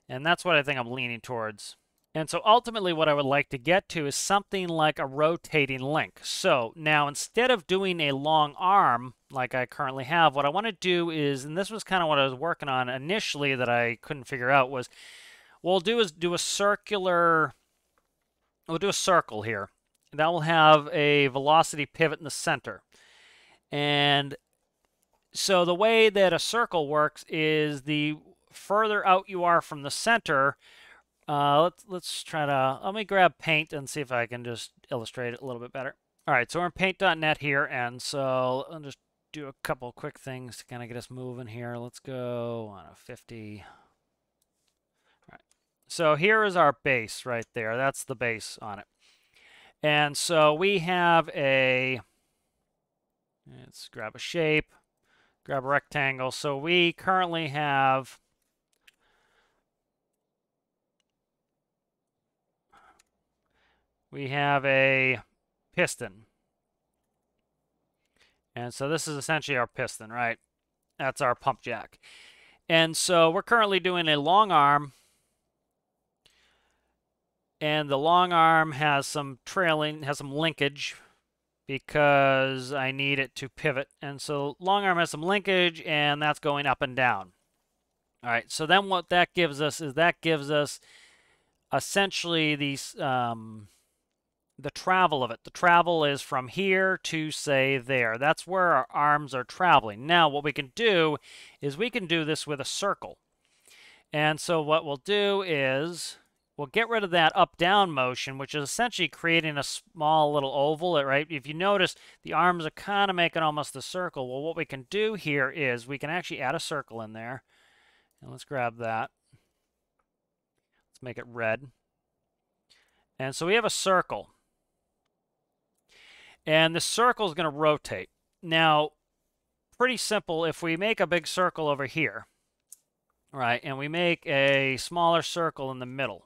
And that's what I think I'm leaning towards. And so ultimately what I would like to get to is something like a rotating link. So now, instead of doing a long arm like I currently have, what I want to do is, and this was kind of what I was working on initially that I couldn't figure out, was what we'll do is do a circular, we'll do a circle here. That will have a velocity pivot in the center. And so the way that a circle works is the further out you are from the center, let's try to, let me grab paint and see if I can just illustrate it a little bit better. All right, so we're in paint.net here, and so I'll just do a couple quick things to kind of get us moving here. Let's go on a 50. All right, so here is our base right there. That's the base on it. And so we have a, let's grab a shape, grab a rectangle. So we currently have, we have a piston. And so this is essentially our piston, right? That's our pump jack. And so we're currently doing a long arm. And the long arm has some trailing, has some linkage because I need it to pivot. And so long arm has some linkage, and that's going up and down. All right, so then what that gives us is that gives us essentially these, the travel of it. The travel is from here to, say, there. That's where our arms are traveling. Now, what we can do is we can do this with a circle. And so what we'll do is we'll get rid of that up-down motion, which is essentially creating a small little oval, right? If you notice, the arms are kind of making almost a circle. Well, what we can do here is we can actually add a circle in there. And let's grab that. Let's make it red. And so we have a circle. And the circle is going to rotate. Now, pretty simple. If we make a big circle over here, right, and we make a smaller circle in the middle,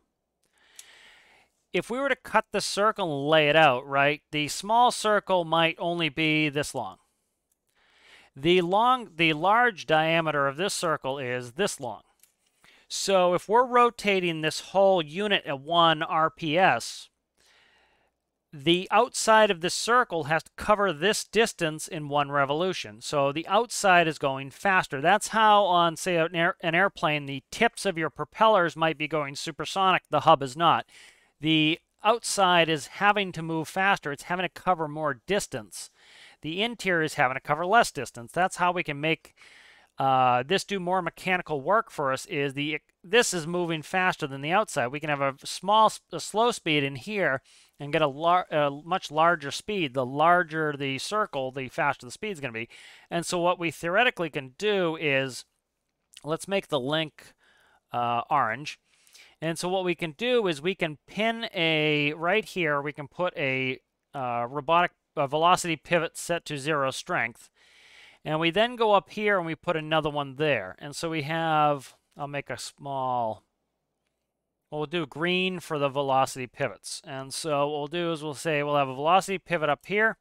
if we were to cut the circle and lay it out, right, the small circle might only be this long. The large diameter of this circle is this long. So if we're rotating this whole unit at 1 RPS, the outside of this circle has to cover this distance in 1 revolution. So the outside is going faster. That's how on, say, an airplane, the tips of your propellers might be going supersonic. The hub is not. The outside is having to move faster. It's having to cover more distance. The interior is having to cover less distance. That's how we can make this do more mechanical work for us, is this is moving faster than the outside. We can have a slow speed in here, and get a much larger speed. The larger the circle, the faster the speed is going to be. And so what we theoretically can do is, let's make the link orange. And so what we can do is we can pin right here, we can put a velocity pivot set to 0 strength. And we then go up here and we put another one there. And so we have, I'll make a small, we'll do green for the velocity pivots. And so what we'll do is we'll say we'll have a velocity pivot up here,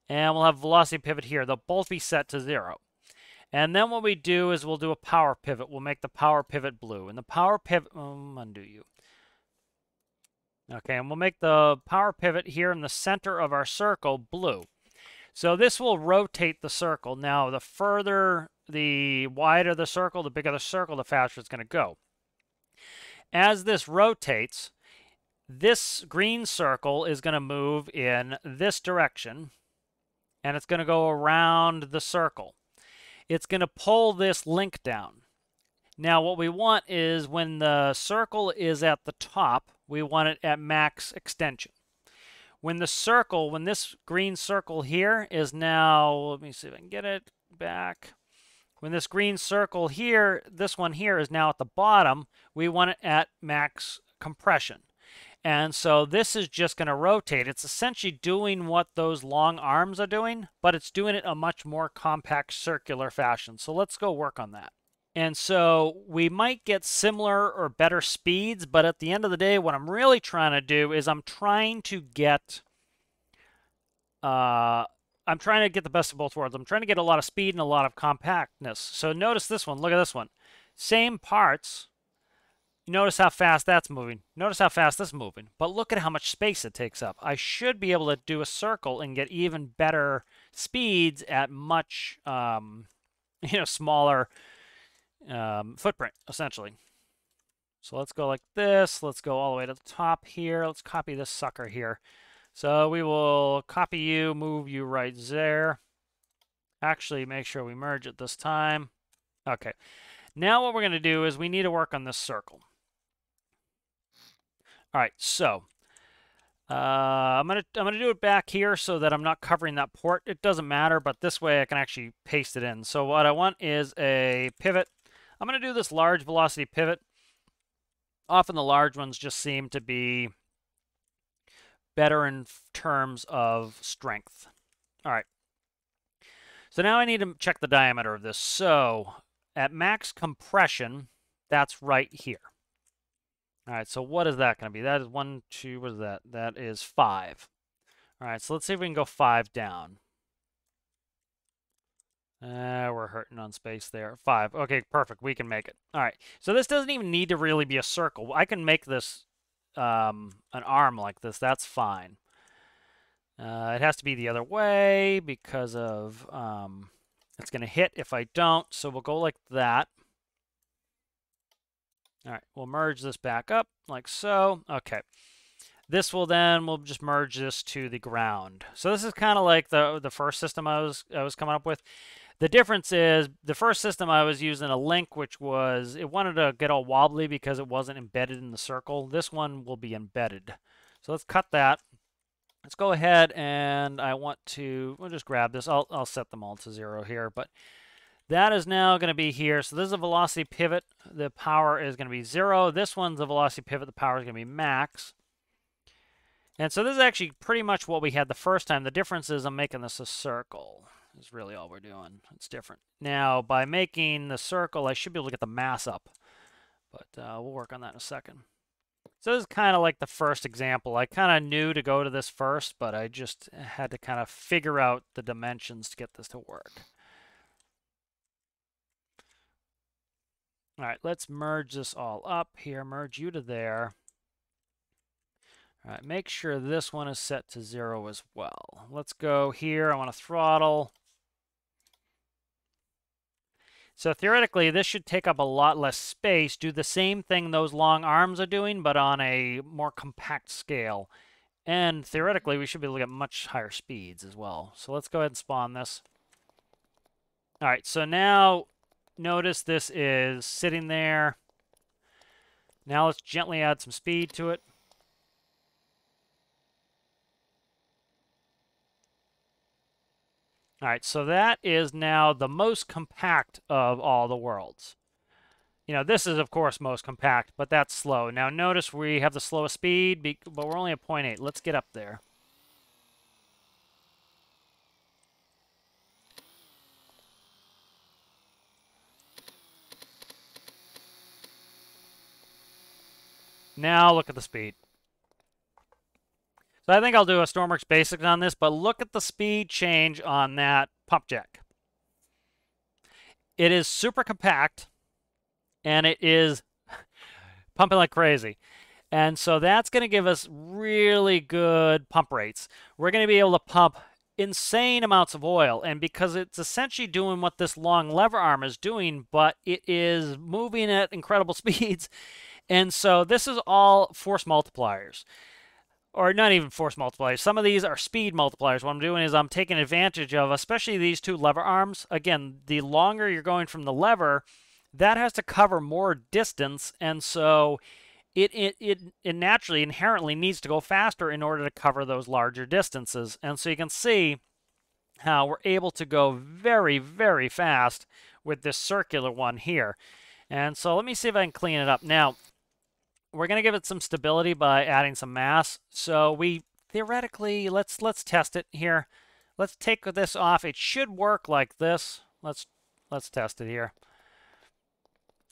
and we'll have a velocity pivot here. They'll both be set to 0. And then what we do is we'll do a power pivot. We'll make the power pivot blue. And the power pivot, undo you. Okay, and we'll make the power pivot here in the center of our circle blue. So this will rotate the circle. Now, the wider the circle, the bigger the circle, the faster it's going to go. As this rotates, this green circle is going to move in this direction, and it's going to go around the circle. It's going to pull this link down. Now, what we want is when the circle is at the top, we want it at max extension. When this green circle here is now, let me see if I can get it back. When this green circle here, this one here is now at the bottom, we want it at max compression. And so this is just going to rotate. It's essentially doing what those long arms are doing, but it's doing it in a much more compact circular fashion. So let's go work on that. And so we might get similar or better speeds, but at the end of the day, what I'm really trying to do is I'm trying to get the best of both worlds. I'm trying to get a lot of speed and a lot of compactness. So notice this one. Look at this one. Same parts. Notice how fast that's moving. Notice how fast this is moving. But look at how much space it takes up. I should be able to do a circle and get even better speeds at much, smaller footprint, essentially. So let's go like this. Let's go all the way to the top here. Let's copy this sucker here. So we will copy you, move you right there. Actually, make sure we merge it this time. Okay. Now what we're going to do is we need to work on this circle. All right, so I'm gonna do it back here so that I'm not covering that port. It doesn't matter, but this way I can actually paste it in. So what I want is a pivot. I'm gonna do this large velocity pivot. Often the large ones just seem to be better in terms of strength. All right. So now I need to check the diameter of this. So at max compression, that's right here. All right, so what is that going to be? That is 1, 2, what is that? That is 5. All right, so let's see if we can go 5 down. We're hurting on space there. 5. Okay, perfect. We can make it. All right, so this doesn't even need to really be a circle. I can make this an arm like this. That's fine. It has to be the other way because of it's going to hit if I don't. So we'll go like that. All right, we'll merge this back up like so. Okay. This will then, we'll just merge this to the ground. So this is kind of like the first system I was coming up with. The difference is the first system I was using a link, which was, it wanted to get all wobbly because it wasn't embedded in the circle. This one will be embedded. So let's cut that. Let's go ahead and we'll just grab this. I'll set them all to 0 here, but that is now going to be here. So this is a velocity pivot. The power is going to be 0. This one's a velocity pivot. The power is going to be max. And so this is actually pretty much what we had the first time. The difference is I'm making this a circle. Is really all we're doing. It's different. Now, by making the circle, I should be able to get the mass up. But we'll work on that in a second. So this is kind of like the first example. I kind of knew to go to this first, but I just had to kind of figure out the dimensions to get this to work. All right, let's merge this all up here. Merge you to there. All right, make sure this one is set to 0 as well. Let's go here. I want to throttle. So theoretically, this should take up a lot less space, do the same thing those long arms are doing, but on a more compact scale. And theoretically, we should be able to get much higher speeds as well. So let's go ahead and spawn this. All right, so now notice this is sitting there. Now let's gently add some speed to it. All right, so that is now the most compact of all the worlds. You know, this is, of course, most compact, but that's slow. Now, notice we have the slowest speed, but we're only at 0.8. Let's get up there. Now, look at the speed. So I think I'll do a Stormworks Basics on this, but look at the speed change on that pump jack. It is super compact, and it is pumping like crazy. And so that's going to give us really good pump rates. We're going to be able to pump insane amounts of oil, and because it's essentially doing what this long lever arm is doing, but it is moving at incredible speeds. And so this is all force multipliers. Or not even force multipliers. Some of these are speed multipliers. What I'm doing is I'm taking advantage of, especially these two lever arms. Again, the longer you're going from the lever, that has to cover more distance, and so it naturally, inherently needs to go faster in order to cover those larger distances. And so you can see how we're able to go very, very fast with this circular one here. And so let me see if I can clean it up. Now, we're going to give it some stability by adding some mass. So we theoretically, let's test it here. Let's take this off. It should work like this. Let's test it here.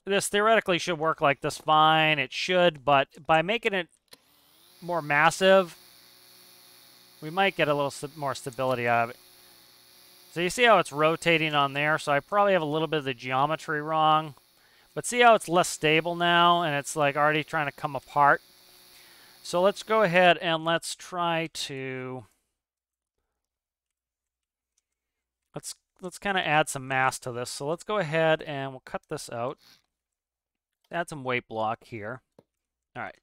This theoretically should work like this fine. It should, but by making it more massive, we might get a little more stability out of it. So you see how it's rotating on there? So I probably have a little bit of the geometry wrong. But see how it's less stable now, and it's like already trying to come apart? So let's go ahead and let's try to... Let's kind of add some mass to this. So let's go ahead and we'll cut this out. Add some weight block here. All right.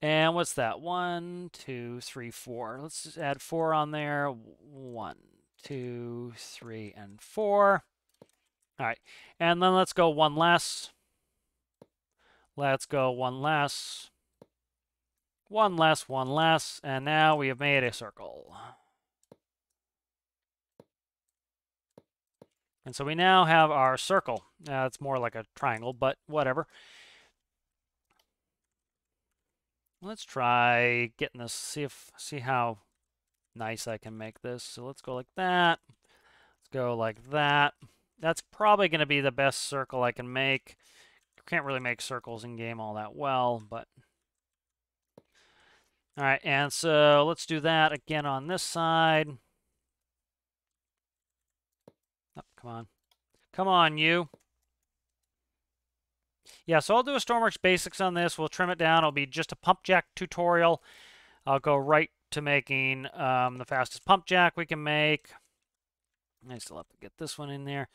And what's that? 1, 2, 3, 4. Let's just add 4 on there. 1, 2, 3, and 4. All right. And then let's go one less. Let's go one less. One less, one less. And now we have made a circle. And so we now have our circle. It's more like a triangle, but whatever. Let's try getting this, see how nice I can make this. So let's go like that. Let's go like that. That's probably going to be the best circle I can make. Can't really make circles in game all that well, but... All right, and so let's do that again on this side. Oh, come on. Come on, you. Yeah, so I'll do a Stormworks Basics on this. We'll trim it down. It'll be just a pump jack tutorial. I'll go right to making the fastest pump jack we can make. I still have to get this one in there.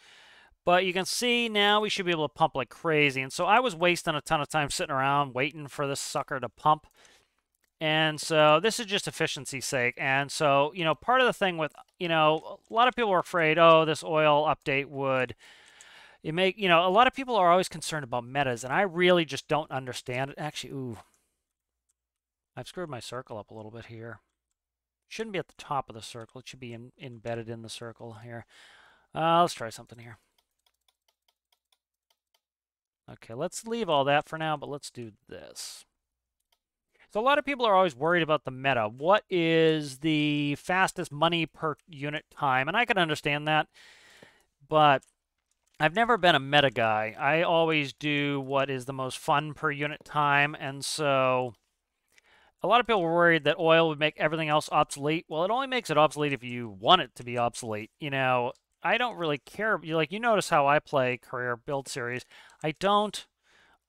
But you can see now we should be able to pump like crazy. And so I was wasting a ton of time sitting around waiting for this sucker to pump. And so this is just efficiency's sake. And so, you know, part of the thing with, you know, a lot of people are afraid, oh, this oil update would... you know, a lot of people are always concerned about metas, and I really just don't understand it. Actually, ooh. I've screwed my circle up a little bit here. Shouldn't be at the top of the circle. It should be embedded in the circle here. Let's try something here. Okay, let's leave all that for now, but let's do this. So a lot of people are always worried about the meta. What is the fastest money per unit time? And I can understand that, but I've never been a meta guy. I always do what is the most fun per unit time, and so a lot of people were worried that oil would make everything else obsolete. Well, it only makes it obsolete if you want it to be obsolete. You know, I don't really care. You notice how I play career build series. I don't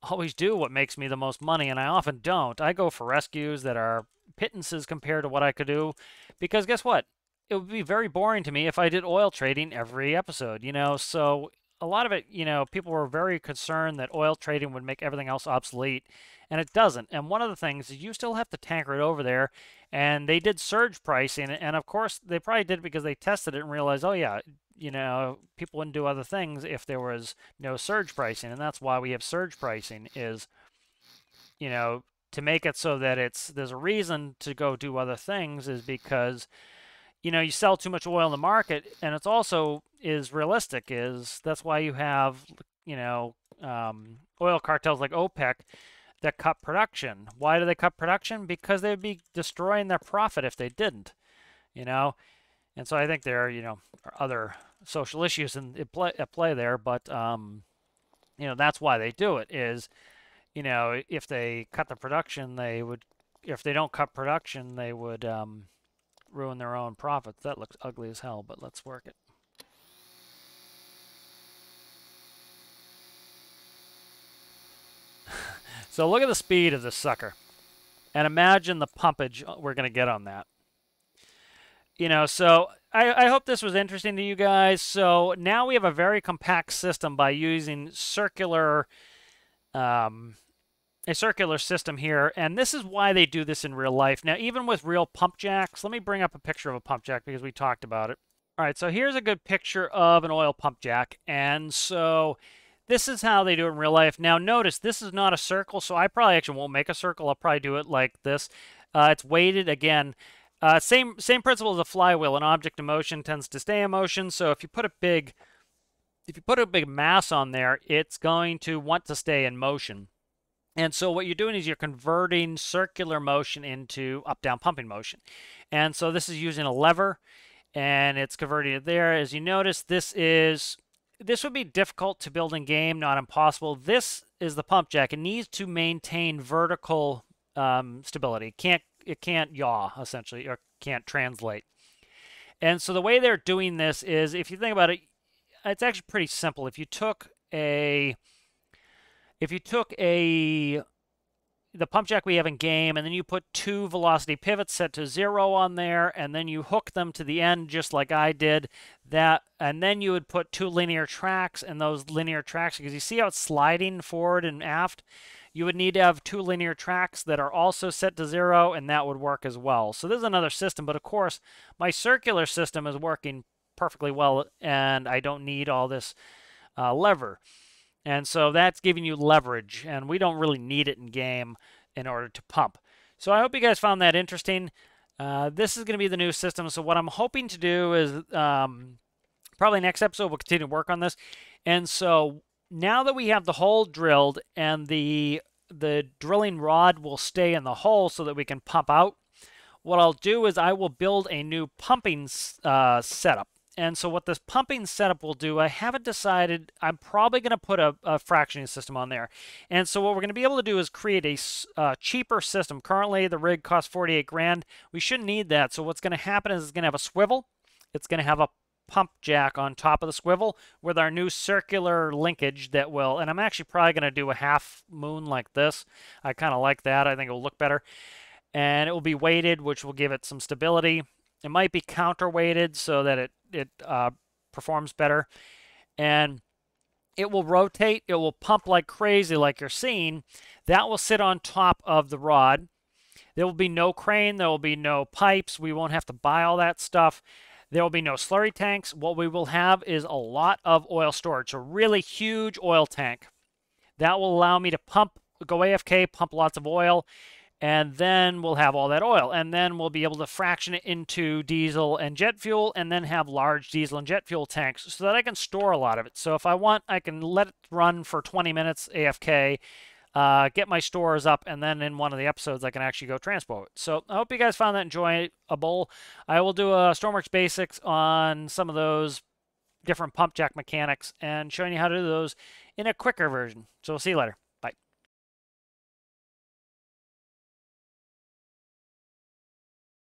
always do what makes me the most money, and I often don't. I go for rescues that are pittances compared to what I could do, because guess what? It would be very boring to me if I did oil trading every episode, you know, so a lot of it, you know, people were very concerned that oil trading would make everything else obsolete, and it doesn't. And one of the things is you still have to tanker it over there, and they did surge pricing, and of course they probably did it because they tested it and realized, oh yeah, you know, people wouldn't do other things if there was no surge pricing, and that's why we have surge pricing is, you know, to make it so that there's a reason to go do other things is because you sell too much oil in the market, and it's also is realistic. That's why you have oil cartels like OPEC that cut production. Why do they cut production? Because they would be destroying their profit if they didn't. You know, and so I think there are other social issues at play there, but that's why they do it. If they cut the production, they would. If they don't cut production, they would ruin their own profits. That looks ugly as hell, but let's work it. So look at the speed of this sucker. And imagine the pumpage we're going to get on that. So I hope this was interesting to you guys. So now we have a very compact system by using a circular system here, and this is why they do this in real life. Now, even with real pump jacks, let me bring up a picture of a pump jack because we talked about it. All right, so here's a good picture of an oil pump jack, and so this is how they do it in real life. Now, notice this is not a circle, so I probably actually won't make a circle. I'll probably do it like this. It's weighted again. Same principle as a flywheel. An object in motion tends to stay in motion, so if you put a big mass on there, it's going to want to stay in motion. And so what you're doing is you're converting circular motion into up-down pumping motion. And so this is using a lever, and it's converting it there. As you notice, this would be difficult to build in game, not impossible. This is the pump jack. It needs to maintain vertical stability. It can't yaw, essentially, or can't translate. And so the way they're doing this is, if you think about it, it's actually pretty simple. If you took the pump jack we have in game, and then you put 2 velocity pivots set to 0 on there, and then you hook them to the end just like I did, and then you would put 2 linear tracks, and those linear tracks, because you see how it's sliding forward and aft, you would need to have 2 linear tracks that are also set to 0, and that would work as well. So this is another system, but of course, my circular system is working perfectly well, and I don't need all this lever. And so that's giving you leverage, and we don't really need it in game in order to pump. So I hope you guys found that interesting. This is going to be the new system, so what I'm hoping to do is probably next episode we'll continue to work on this. And so now that we have the hole drilled and the drilling rod will stay in the hole so that we can pump out, what I'll do is I will build a new pumping setup. And so what this pumping setup will do, I haven't decided. I'm probably going to put a fractioning system on there. And so what we're going to be able to do is create a cheaper system. Currently, the rig costs 48 grand. We shouldn't need that. So what's going to happen is it's going to have a swivel. It's going to have a pump jack on top of the swivel with our new circular linkage that will, and I'm actually probably going to do a half moon like this. I kind of like that. I think it will look better. And it will be weighted, which will give it some stability. It might be counterweighted so that it performs better. And it will rotate. It will pump like crazy like you're seeing. That will sit on top of the rod. There will be no crane. There will be no pipes. We won't have to buy all that stuff. There will be no slurry tanks. What we will have is a lot of oil storage, a really huge oil tank. That will allow me to go AFK, pump lots of oil, and then we'll have all that oil. And then we'll be able to fraction it into diesel and jet fuel, and then have large diesel and jet fuel tanks so that I can store a lot of it. So if I want, I can let it run for 20 minutes AFK, get my stores up, and then in one of the episodes I can actually go transport it. So I hope you guys found that enjoyable. I will do a Stormworks basics on some of those different pump jack mechanics and showing you how to do those in a quicker version. So we'll see you later.